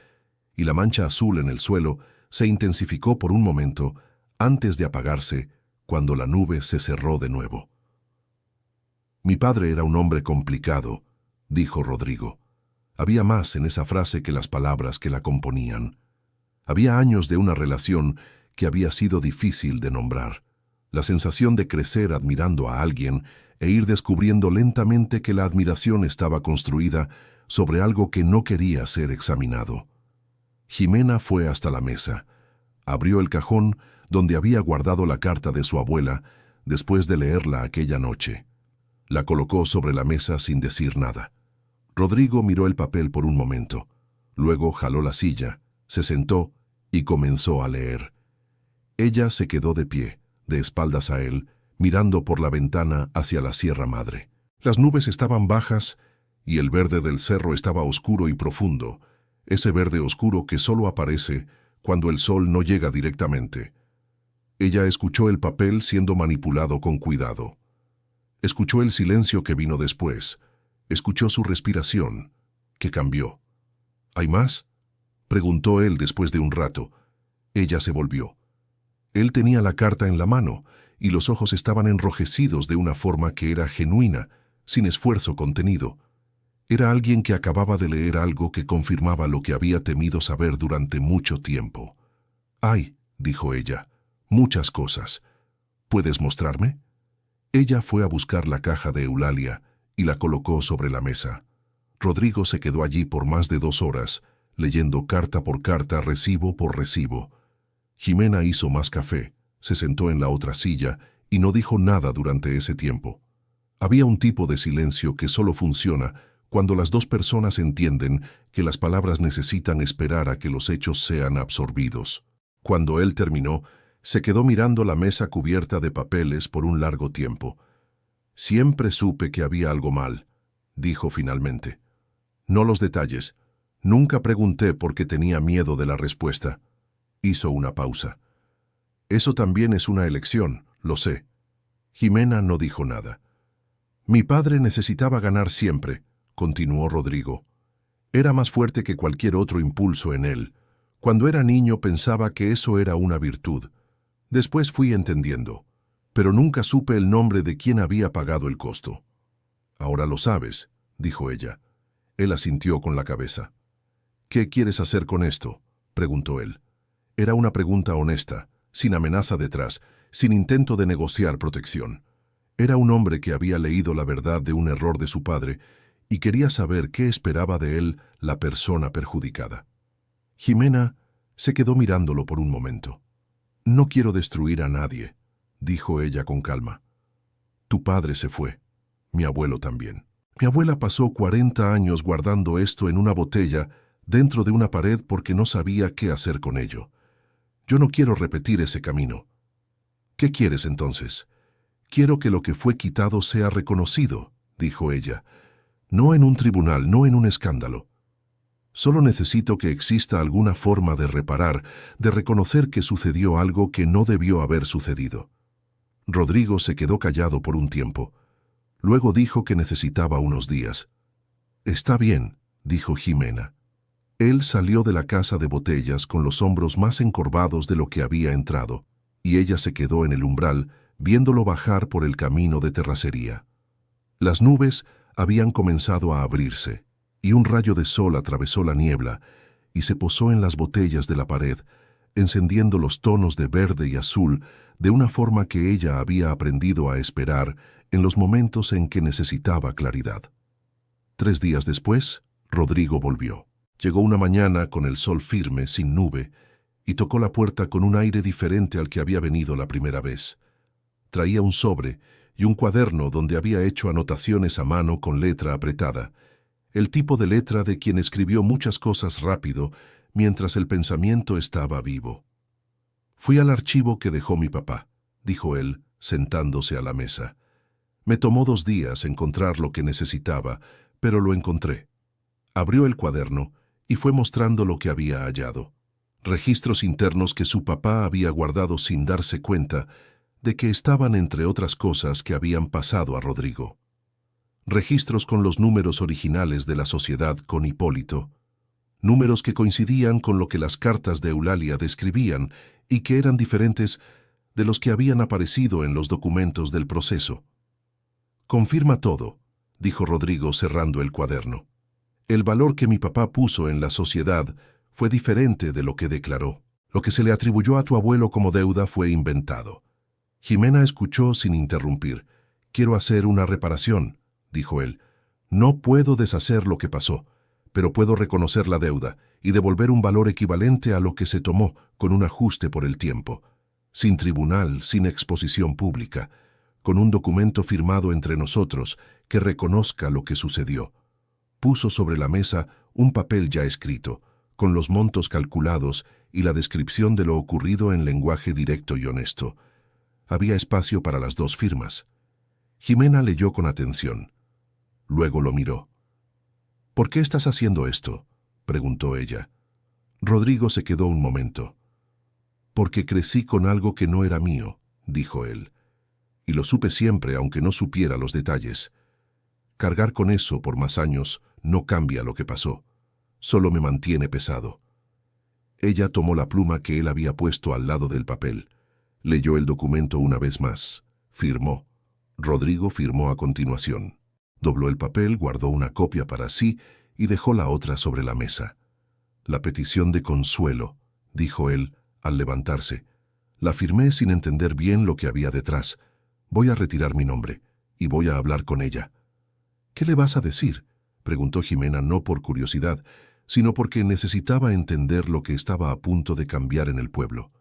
y la mancha azul en el suelo se intensificó por un momento antes de apagarse cuando la nube se cerró de nuevo. Mi padre era un hombre complicado, dijo Rodrigo. Había más en esa frase que las palabras que la componían. Había años de una relación que había sido difícil de nombrar. La sensación de crecer admirando a alguien e ir descubriendo lentamente que la admiración estaba construida sobre algo que no quería ser examinado. Jimena fue hasta la mesa. Abrió el cajón donde había guardado la carta de su abuela después de leerla aquella noche. La colocó sobre la mesa sin decir nada. Rodrigo miró el papel por un momento. Luego jaló la silla, se sentó y comenzó a leer. Ella se quedó de pie, de espaldas a él, mirando por la ventana hacia la Sierra Madre. Las nubes estaban bajas y el verde del cerro estaba oscuro y profundo, ese verde oscuro que solo aparece cuando el sol no llega directamente. Ella escuchó el papel siendo manipulado con cuidado. Escuchó el silencio que vino después. Escuchó su respiración, que cambió. ¿Hay más?, preguntó él después de un rato. Ella se volvió. Él tenía la carta en la mano y los ojos estaban enrojecidos de una forma que era genuina, sin esfuerzo contenido. Era alguien que acababa de leer algo que confirmaba lo que había temido saber durante mucho tiempo. «Hay», dijo ella, «muchas cosas. ¿Puedes mostrarme?». Ella fue a buscar la caja de Eulalia y la colocó sobre la mesa. Rodrigo se quedó allí por más de 2 horas, leyendo carta por carta, recibo por recibo. Jimena hizo más café, se sentó en la otra silla y no dijo nada durante ese tiempo. Había un tipo de silencio que solo funciona cuando las 2 personas entienden que las palabras necesitan esperar a que los hechos sean absorbidos. Cuando él terminó, se quedó mirando la mesa cubierta de papeles por un largo tiempo. «Siempre supe que había algo mal», dijo finalmente. «No los detalles. Nunca pregunté porque tenía miedo de la respuesta». Hizo una pausa. «Eso también es una elección, lo sé». Jimena no dijo nada. «Mi padre necesitaba ganar siempre», continuó Rodrigo. «Era más fuerte que cualquier otro impulso en él. Cuando era niño pensaba que eso era una virtud. Después fui entendiendo, pero nunca supe el nombre de quien había pagado el costo». «Ahora lo sabes», dijo ella. Él asintió con la cabeza. «¿Qué quieres hacer con esto?», preguntó él. Era una pregunta honesta, sin amenaza detrás, sin intento de negociar protección. Era un hombre que había leído la verdad de un error de su padre y quería saber qué esperaba de él la persona perjudicada. Jimena se quedó mirándolo por un momento. «No quiero destruir a nadie», dijo ella con calma. «Tu padre se fue, mi abuelo también. Mi abuela pasó 40 años guardando esto en una botella dentro de una pared porque no sabía qué hacer con ello. Yo no quiero repetir ese camino». «¿Qué quieres entonces?». «Quiero que lo que fue quitado sea reconocido», dijo ella. «No en un tribunal, no en un escándalo. Solo necesito que exista alguna forma de reparar, de reconocer que sucedió algo que no debió haber sucedido». Rodrigo se quedó callado por un tiempo. Luego dijo que necesitaba unos días. «Está bien», dijo Jimena. Él salió de la casa de botellas con los hombros más encorvados de lo que había entrado, y ella se quedó en el umbral, viéndolo bajar por el camino de terracería. Las nubes habían comenzado a abrirse, y un rayo de sol atravesó la niebla y se posó en las botellas de la pared, encendiendo los tonos de verde y azul de una forma que ella había aprendido a esperar en los momentos en que necesitaba claridad. 3 días después, Rodrigo volvió. Llegó una mañana con el sol firme, sin nube, y tocó la puerta con un aire diferente al que había venido la primera vez. Traía un sobre y un cuaderno donde había hecho anotaciones a mano con letra apretada, el tipo de letra de quien escribió muchas cosas rápido mientras el pensamiento estaba vivo. «Fui al archivo que dejó mi papá», dijo él, sentándose a la mesa. «Me tomó 2 días encontrar lo que necesitaba, pero lo encontré». Abrió el cuaderno y fue mostrando lo que había hallado. Registros internos que su papá había guardado sin darse cuenta de que estaban entre otras cosas que habían pasado a Rodrigo. Registros con los números originales de la sociedad con Hipólito, números que coincidían con lo que las cartas de Eulalia describían y que eran diferentes de los que habían aparecido en los documentos del proceso. «Confirma todo», dijo Rodrigo cerrando el cuaderno. «El valor que mi papá puso en la sociedad fue diferente de lo que declaró. Lo que se le atribuyó a tu abuelo como deuda fue inventado. Jimena escuchó sin interrumpir. Quiero hacer una reparación, dijo él. No puedo deshacer lo que pasó, pero puedo reconocer la deuda y devolver un valor equivalente a lo que se tomó con un ajuste por el tiempo, sin tribunal, sin exposición pública, con un documento firmado entre nosotros que reconozca lo que sucedió. Puso sobre la mesa un papel ya escrito, con los montos calculados y la descripción de lo ocurrido en lenguaje directo y honesto. Había espacio para las dos firmas. Jimena leyó con atención. Luego lo miró. ¿Por qué estás haciendo esto?, preguntó ella. Rodrigo se quedó un momento. Porque crecí con algo que no era mío, dijo él. Y lo supe siempre, aunque no supiera los detalles. Cargar con eso por más años no cambia lo que pasó. Solo me mantiene pesado. Ella tomó la pluma que él había puesto al lado del papel. Leyó el documento una vez más. Firmó. Rodrigo firmó a continuación. Dobló el papel, guardó una copia para sí y dejó la otra sobre la mesa. La petición de consuelo, dijo él al levantarse. La firmé sin entender bien lo que había detrás. Voy a retirar mi nombre y voy a hablar con ella. ¿Qué le vas a decir?, preguntó Jimena, no por curiosidad, sino porque necesitaba entender lo que estaba a punto de cambiar en el pueblo.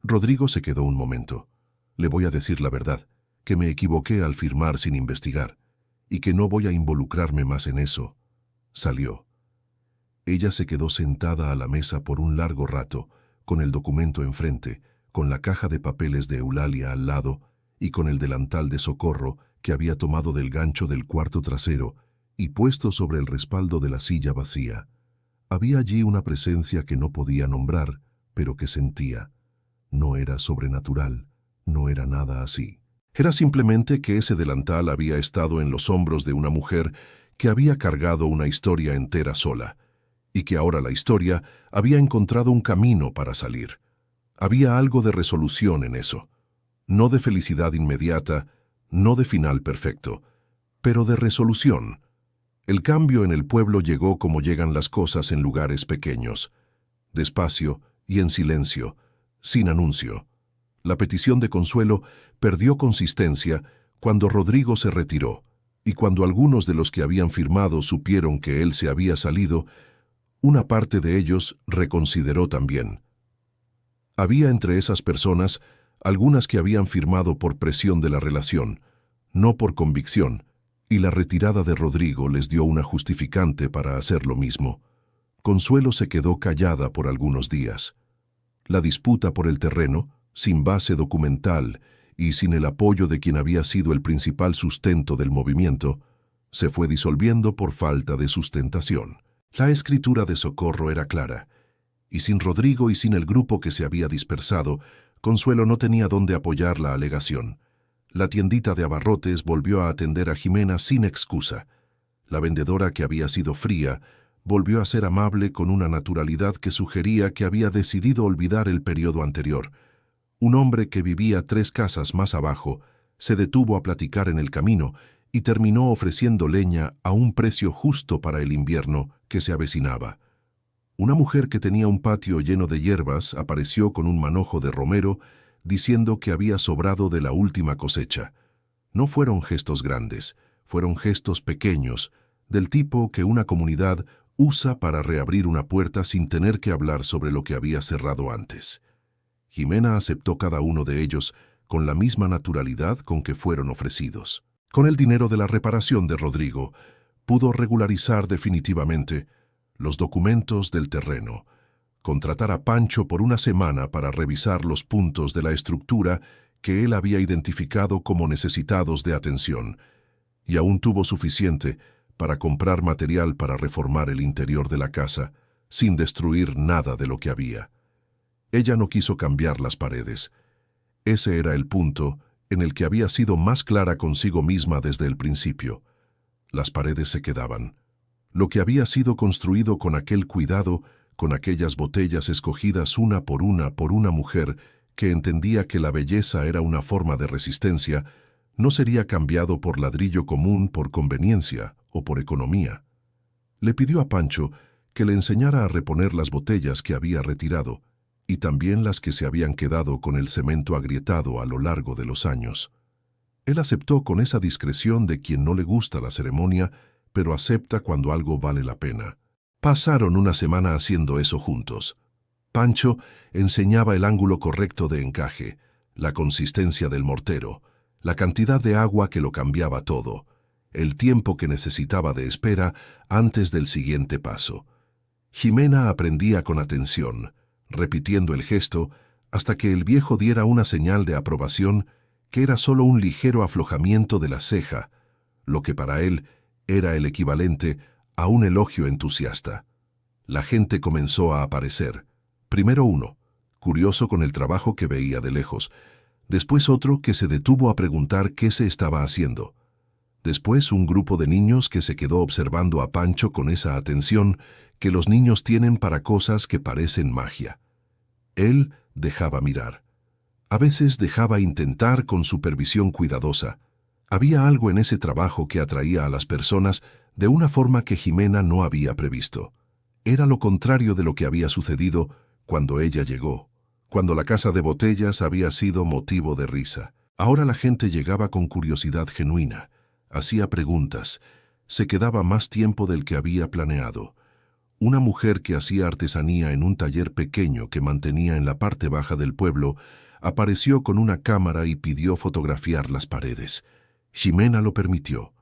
Rodrigo se quedó un momento. Le voy a decir la verdad, que me equivoqué al firmar sin investigar, y que no voy a involucrarme más en eso. Salió. Ella se quedó sentada a la mesa por un largo rato, con el documento enfrente, con la caja de papeles de Eulalia al lado y con el delantal de Socorro que había tomado del gancho del cuarto trasero y puesto sobre el respaldo de la silla vacía. Había allí una presencia que no podía nombrar, pero que sentía. No era sobrenatural, no era nada así. Era simplemente que ese delantal había estado en los hombros de una mujer que había cargado una historia entera sola, y que ahora la historia había encontrado un camino para salir. Había algo de resolución en eso. No de felicidad inmediata, no de final perfecto, pero de resolución. El cambio en el pueblo llegó como llegan las cosas en lugares pequeños, despacio y en silencio, sin anuncio. La petición de consuelo perdió consistencia cuando Rodrigo se retiró, y cuando algunos de los que habían firmado supieron que él se había salido, una parte de ellos reconsideró también. Había entre esas personas algunas que habían firmado por presión de la relación, no por convicción, y la retirada de Rodrigo les dio una justificante para hacer lo mismo. Consuelo se quedó callada por algunos días. La disputa por el terreno, sin base documental y sin el apoyo de quien había sido el principal sustento del movimiento, se fue disolviendo por falta de sustentación. La escritura de Socorro era clara, y sin Rodrigo y sin el grupo que se había dispersado, Consuelo no tenía dónde apoyar la alegación. La tiendita de abarrotes volvió a atender a Jimena sin excusa. La vendedora, que había sido fría, volvió a ser amable con una naturalidad que sugería que había decidido olvidar el periodo anterior. Un hombre que vivía 3 casas más abajo se detuvo a platicar en el camino y terminó ofreciendo leña a un precio justo para el invierno que se avecinaba. Una mujer que tenía un patio lleno de hierbas apareció con un manojo de romero diciendo que había sobrado de la última cosecha. No fueron gestos grandes, fueron gestos pequeños, del tipo que una comunidad usa para reabrir una puerta sin tener que hablar sobre lo que había cerrado antes. Jimena aceptó cada uno de ellos con la misma naturalidad con que fueron ofrecidos. Con el dinero de la reparación de Rodrigo, pudo regularizar definitivamente los documentos del terreno, contratar a Pancho por una semana para revisar los puntos de la estructura que él había identificado como necesitados de atención, y aún tuvo suficiente para comprar material para reformar el interior de la casa, sin destruir nada de lo que había. Ella no quiso cambiar las paredes. Ese era el punto en el que había sido más clara consigo misma desde el principio. Las paredes se quedaban. Lo que había sido construido con aquel cuidado, con aquellas botellas escogidas una por una mujer que entendía que la belleza era una forma de resistencia, no sería cambiado por ladrillo común por conveniencia o por economía. Le pidió a Pancho que le enseñara a reponer las botellas que había retirado y también las que se habían quedado con el cemento agrietado a lo largo de los años. Él aceptó con esa discreción de quien no le gusta la ceremonia, pero acepta cuando algo vale la pena. Pasaron una semana haciendo eso juntos. Pancho enseñaba el ángulo correcto de encaje, la consistencia del mortero, la cantidad de agua que lo cambiaba todo, el tiempo que necesitaba de espera antes del siguiente paso. Jimena aprendía con atención, repitiendo el gesto hasta que el viejo diera una señal de aprobación que era solo un ligero aflojamiento de la ceja, lo que para él era el equivalente a un elogio entusiasta. La gente comenzó a aparecer. Primero uno, curioso con el trabajo que veía de lejos. Después otro que se detuvo a preguntar qué se estaba haciendo. Después un grupo de niños que se quedó observando a Pancho con esa atención que los niños tienen para cosas que parecen magia. Él dejaba mirar. A veces dejaba intentar con supervisión cuidadosa. Había algo en ese trabajo que atraía a las personas de una forma que Jimena no había previsto. Era lo contrario de lo que había sucedido cuando ella llegó, cuando la casa de botellas había sido motivo de risa. Ahora la gente llegaba con curiosidad genuina, hacía preguntas, se quedaba más tiempo del que había planeado. Una mujer que hacía artesanía en un taller pequeño que mantenía en la parte baja del pueblo apareció con una cámara y pidió fotografiar las paredes. Jimena lo permitió.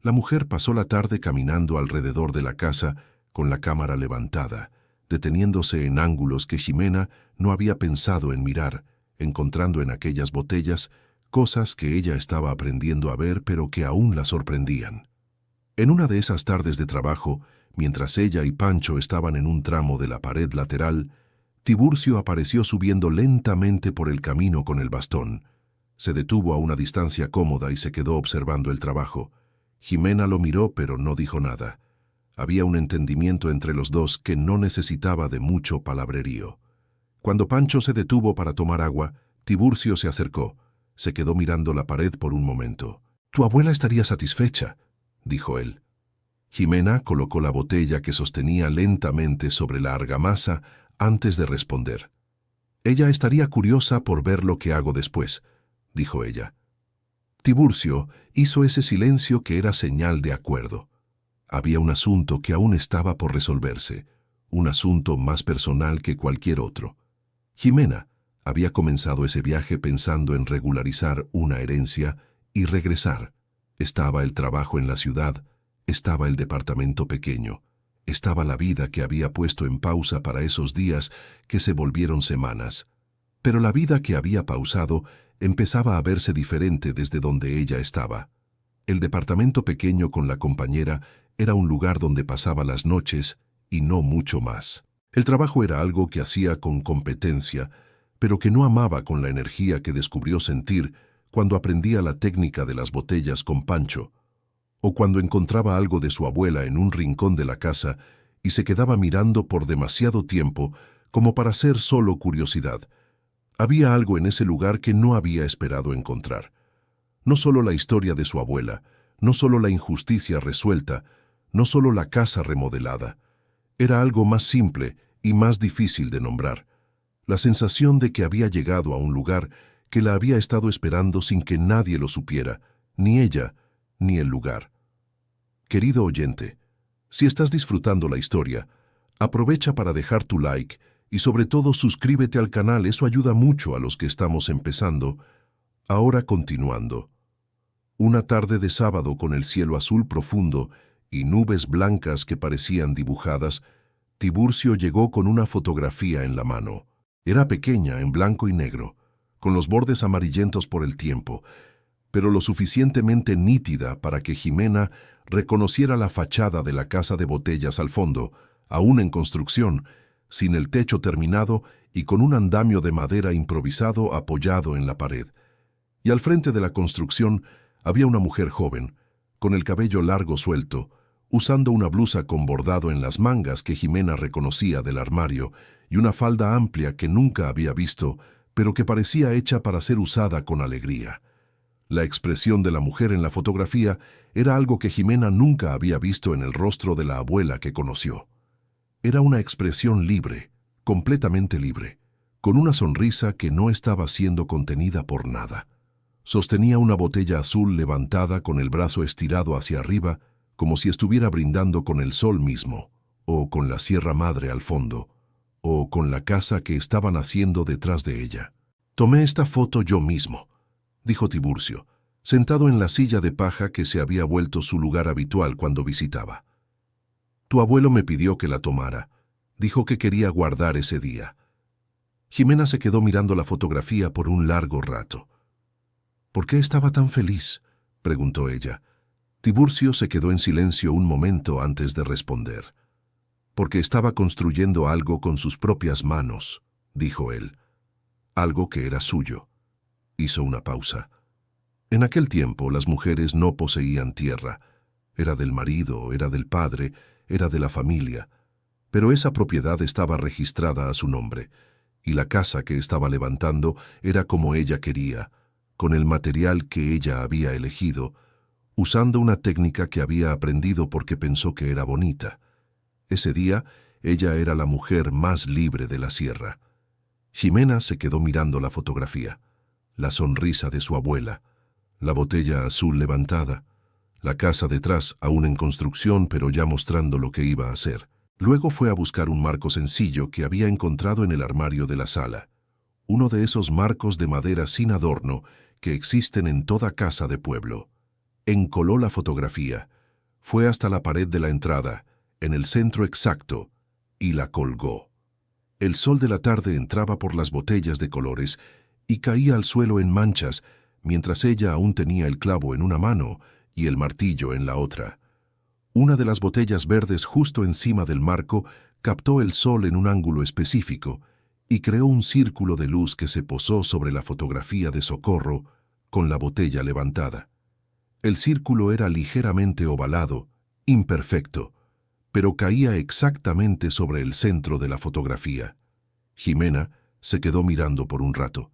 La mujer pasó la tarde caminando alrededor de la casa con la cámara levantada, deteniéndose en ángulos que Jimena no había pensado en mirar, encontrando en aquellas botellas cosas que ella estaba aprendiendo a ver pero que aún la sorprendían. En una de esas tardes de trabajo, mientras ella y Pancho estaban en un tramo de la pared lateral, Tiburcio apareció subiendo lentamente por el camino con el bastón. Se detuvo a una distancia cómoda y se quedó observando el trabajo. Jimena lo miró pero no dijo nada. Había un entendimiento entre los dos que no necesitaba de mucho palabrerío. Cuando Pancho se detuvo para tomar agua, Tiburcio se acercó. Se quedó mirando la pared por un momento. «Tu abuela estaría satisfecha», dijo él. Jimena colocó la botella que sostenía lentamente sobre la argamasa antes de responder. «Ella estaría curiosa por ver lo que hago después», dijo ella. Tiburcio hizo ese silencio que era señal de acuerdo. Había un asunto que aún estaba por resolverse, un asunto más personal que cualquier otro. Jimena había comenzado ese viaje pensando en regularizar una herencia y regresar. Estaba el trabajo en la ciudad, estaba el departamento pequeño, estaba la vida que había puesto en pausa para esos días que se volvieron semanas. Pero la vida que había pausado empezaba a verse diferente desde donde ella estaba. El departamento pequeño con la compañera era un lugar donde pasaba las noches y no mucho más. El trabajo era algo que hacía con competencia, pero que no amaba con la energía que descubrió sentir cuando aprendía la técnica de las botellas con Pancho, o cuando encontraba algo de su abuela en un rincón de la casa y se quedaba mirando por demasiado tiempo como para ser solo curiosidad. Había algo en ese lugar que no había esperado encontrar. No solo la historia de su abuela, no solo la injusticia resuelta, no solo la casa remodelada. Era algo más simple y más difícil de nombrar. La sensación de que había llegado a un lugar que la había estado esperando sin que nadie lo supiera, ni ella, ni el lugar. Querido oyente, si estás disfrutando la historia, aprovecha para dejar tu like y sobre todo suscríbete al canal, eso ayuda mucho a los que estamos empezando. Ahora continuando. Una tarde de sábado con el cielo azul profundo y nubes blancas que parecían dibujadas, Tiburcio llegó con una fotografía en la mano. Era pequeña, en blanco y negro, con los bordes amarillentos por el tiempo, pero lo suficientemente nítida para que Jimena reconociera la fachada de la casa de botellas al fondo, aún en construcción, sin el techo terminado y con un andamio de madera improvisado apoyado en la pared. Y al frente de la construcción había una mujer joven, con el cabello largo suelto, usando una blusa con bordado en las mangas que Jimena reconocía del armario y una falda amplia que nunca había visto, pero que parecía hecha para ser usada con alegría. La expresión de la mujer en la fotografía era algo que Jimena nunca había visto en el rostro de la abuela que conoció. Era una expresión libre, completamente libre, con una sonrisa que no estaba siendo contenida por nada. Sostenía una botella azul levantada con el brazo estirado hacia arriba, como si estuviera brindando con el sol mismo, o con la Sierra Madre al fondo, o con la casa que estaba naciendo detrás de ella. «Tomé esta foto yo mismo», dijo Tiburcio, sentado en la silla de paja que se había vuelto su lugar habitual cuando visitaba. «Tu abuelo me pidió que la tomara. Dijo que quería guardar ese día». Jimena se quedó mirando la fotografía por un largo rato. «¿Por qué estaba tan feliz?», preguntó ella. Tiburcio se quedó en silencio un momento antes de responder. «Porque estaba construyendo algo con sus propias manos», dijo él. «Algo que era suyo». Hizo una pausa. En aquel tiempo las mujeres no poseían tierra. Era del marido, era del padre, era de la familia. Pero esa propiedad estaba registrada a su nombre, y la casa que estaba levantando era como ella quería, con el material que ella había elegido, usando una técnica que había aprendido porque pensó que era bonita. Ese día, ella era la mujer más libre de la sierra. Jimena se quedó mirando la fotografía, la sonrisa de su abuela, la botella azul levantada, la casa detrás, aún en construcción, pero ya mostrando lo que iba a hacer. Luego fue a buscar un marco sencillo que había encontrado en el armario de la sala, uno de esos marcos de madera sin adorno que existen en toda casa de pueblo. Encoló la fotografía, fue hasta la pared de la entrada, en el centro exacto, y la colgó. El sol de la tarde entraba por las botellas de colores y caía al suelo en manchas, mientras ella aún tenía el clavo en una mano y el martillo en la otra. Una de las botellas verdes justo encima del marco captó el sol en un ángulo específico y creó un círculo de luz que se posó sobre la fotografía de Socorro con la botella levantada. El círculo era ligeramente ovalado, imperfecto, pero caía exactamente sobre el centro de la fotografía. Jimena se quedó mirando por un rato.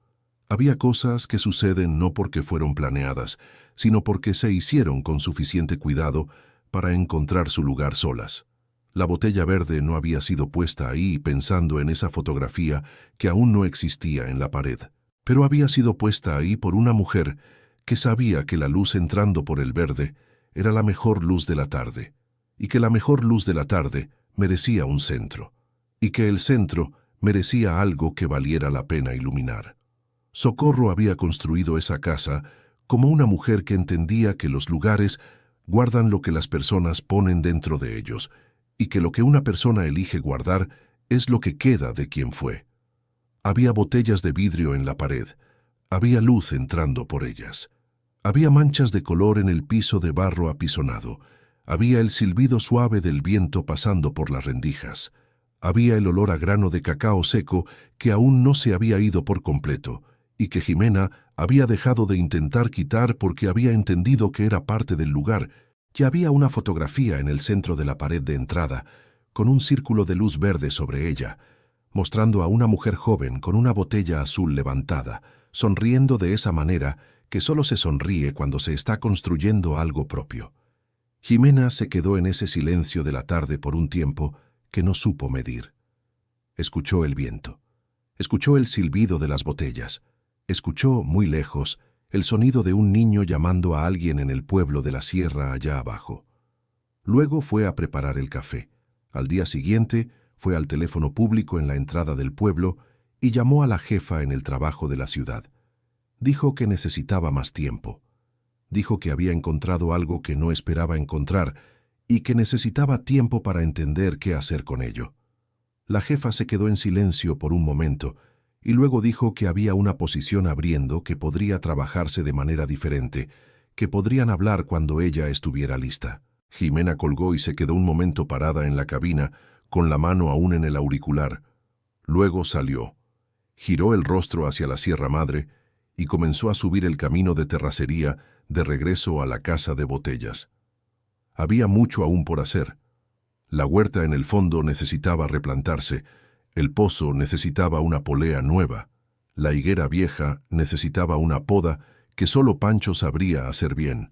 Había cosas que suceden no porque fueron planeadas, sino porque se hicieron con suficiente cuidado para encontrar su lugar solas. La botella verde no había sido puesta ahí pensando en esa fotografía que aún no existía en la pared, pero había sido puesta ahí por una mujer que sabía que la luz entrando por el verde era la mejor luz de la tarde, y que la mejor luz de la tarde merecía un centro, y que el centro merecía algo que valiera la pena iluminar. Socorro había construido esa casa como una mujer que entendía que los lugares guardan lo que las personas ponen dentro de ellos, y que lo que una persona elige guardar es lo que queda de quien fue. Había botellas de vidrio en la pared, había luz entrando por ellas. Había manchas de color en el piso de barro apisonado, había el silbido suave del viento pasando por las rendijas, había el olor a grano de cacao seco que aún no se había ido por completo, y que Jimena había dejado de intentar quitar porque había entendido que era parte del lugar, y había una fotografía en el centro de la pared de entrada, con un círculo de luz verde sobre ella, mostrando a una mujer joven con una botella azul levantada, sonriendo de esa manera que solo se sonríe cuando se está construyendo algo propio. Jimena se quedó en ese silencio de la tarde por un tiempo que no supo medir. Escuchó el viento, escuchó el silbido de las botellas, escuchó, muy lejos, el sonido de un niño llamando a alguien en el pueblo de la sierra allá abajo. Luego fue a preparar el café. Al día siguiente fue al teléfono público en la entrada del pueblo y llamó a la jefa en el trabajo de la ciudad. Dijo que necesitaba más tiempo. Dijo que había encontrado algo que no esperaba encontrar y que necesitaba tiempo para entender qué hacer con ello. La jefa se quedó en silencio por un momento y luego dijo que había una posición abriendo que podría trabajarse de manera diferente, que podrían hablar cuando ella estuviera lista. Jimena colgó y se quedó un momento parada en la cabina, con la mano aún en el auricular. Luego salió, giró el rostro hacia la Sierra Madre y comenzó a subir el camino de terracería de regreso a la casa de botellas. Había mucho aún por hacer. La huerta en el fondo necesitaba replantarse, el pozo necesitaba una polea nueva, la higuera vieja necesitaba una poda que solo Pancho sabría hacer bien.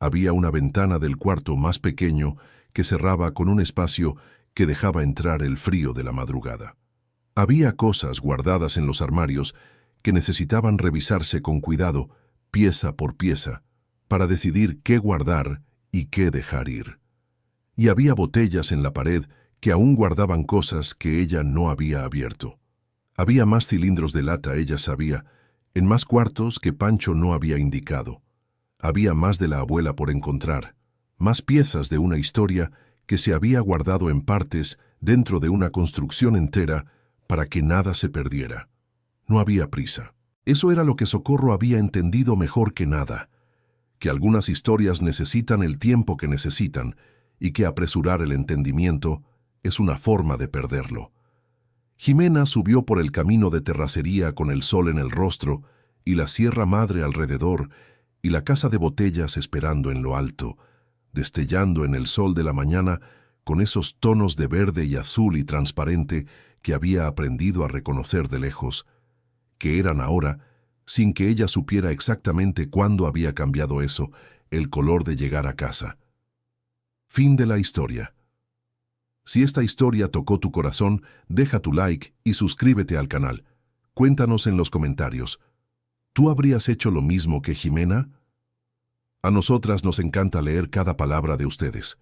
Había una ventana del cuarto más pequeño que cerraba con un espacio que dejaba entrar el frío de la madrugada. Había cosas guardadas en los armarios que necesitaban revisarse con cuidado, pieza por pieza, para decidir qué guardar y qué dejar ir. Y había botellas en la pared que aún guardaban cosas que ella no había abierto. Había más cilindros de lata, ella sabía, en más cuartos que Pancho no había indicado. Había más de la abuela por encontrar, más piezas de una historia que se había guardado en partes dentro de una construcción entera para que nada se perdiera. No había prisa. Eso era lo que Socorro había entendido mejor que nada, que algunas historias necesitan el tiempo que necesitan y que apresurar el entendimiento es una forma de perderlo. Jimena subió por el camino de terracería con el sol en el rostro y la Sierra Madre alrededor y la casa de botellas esperando en lo alto, destellando en el sol de la mañana con esos tonos de verde y azul y transparente que había aprendido a reconocer de lejos, que eran ahora, sin que ella supiera exactamente cuándo había cambiado eso, el color de llegar a casa. Fin de la historia. Si esta historia tocó tu corazón, deja tu like y suscríbete al canal. Cuéntanos en los comentarios. ¿Tú habrías hecho lo mismo que Jimena? A nosotras nos encanta leer cada palabra de ustedes.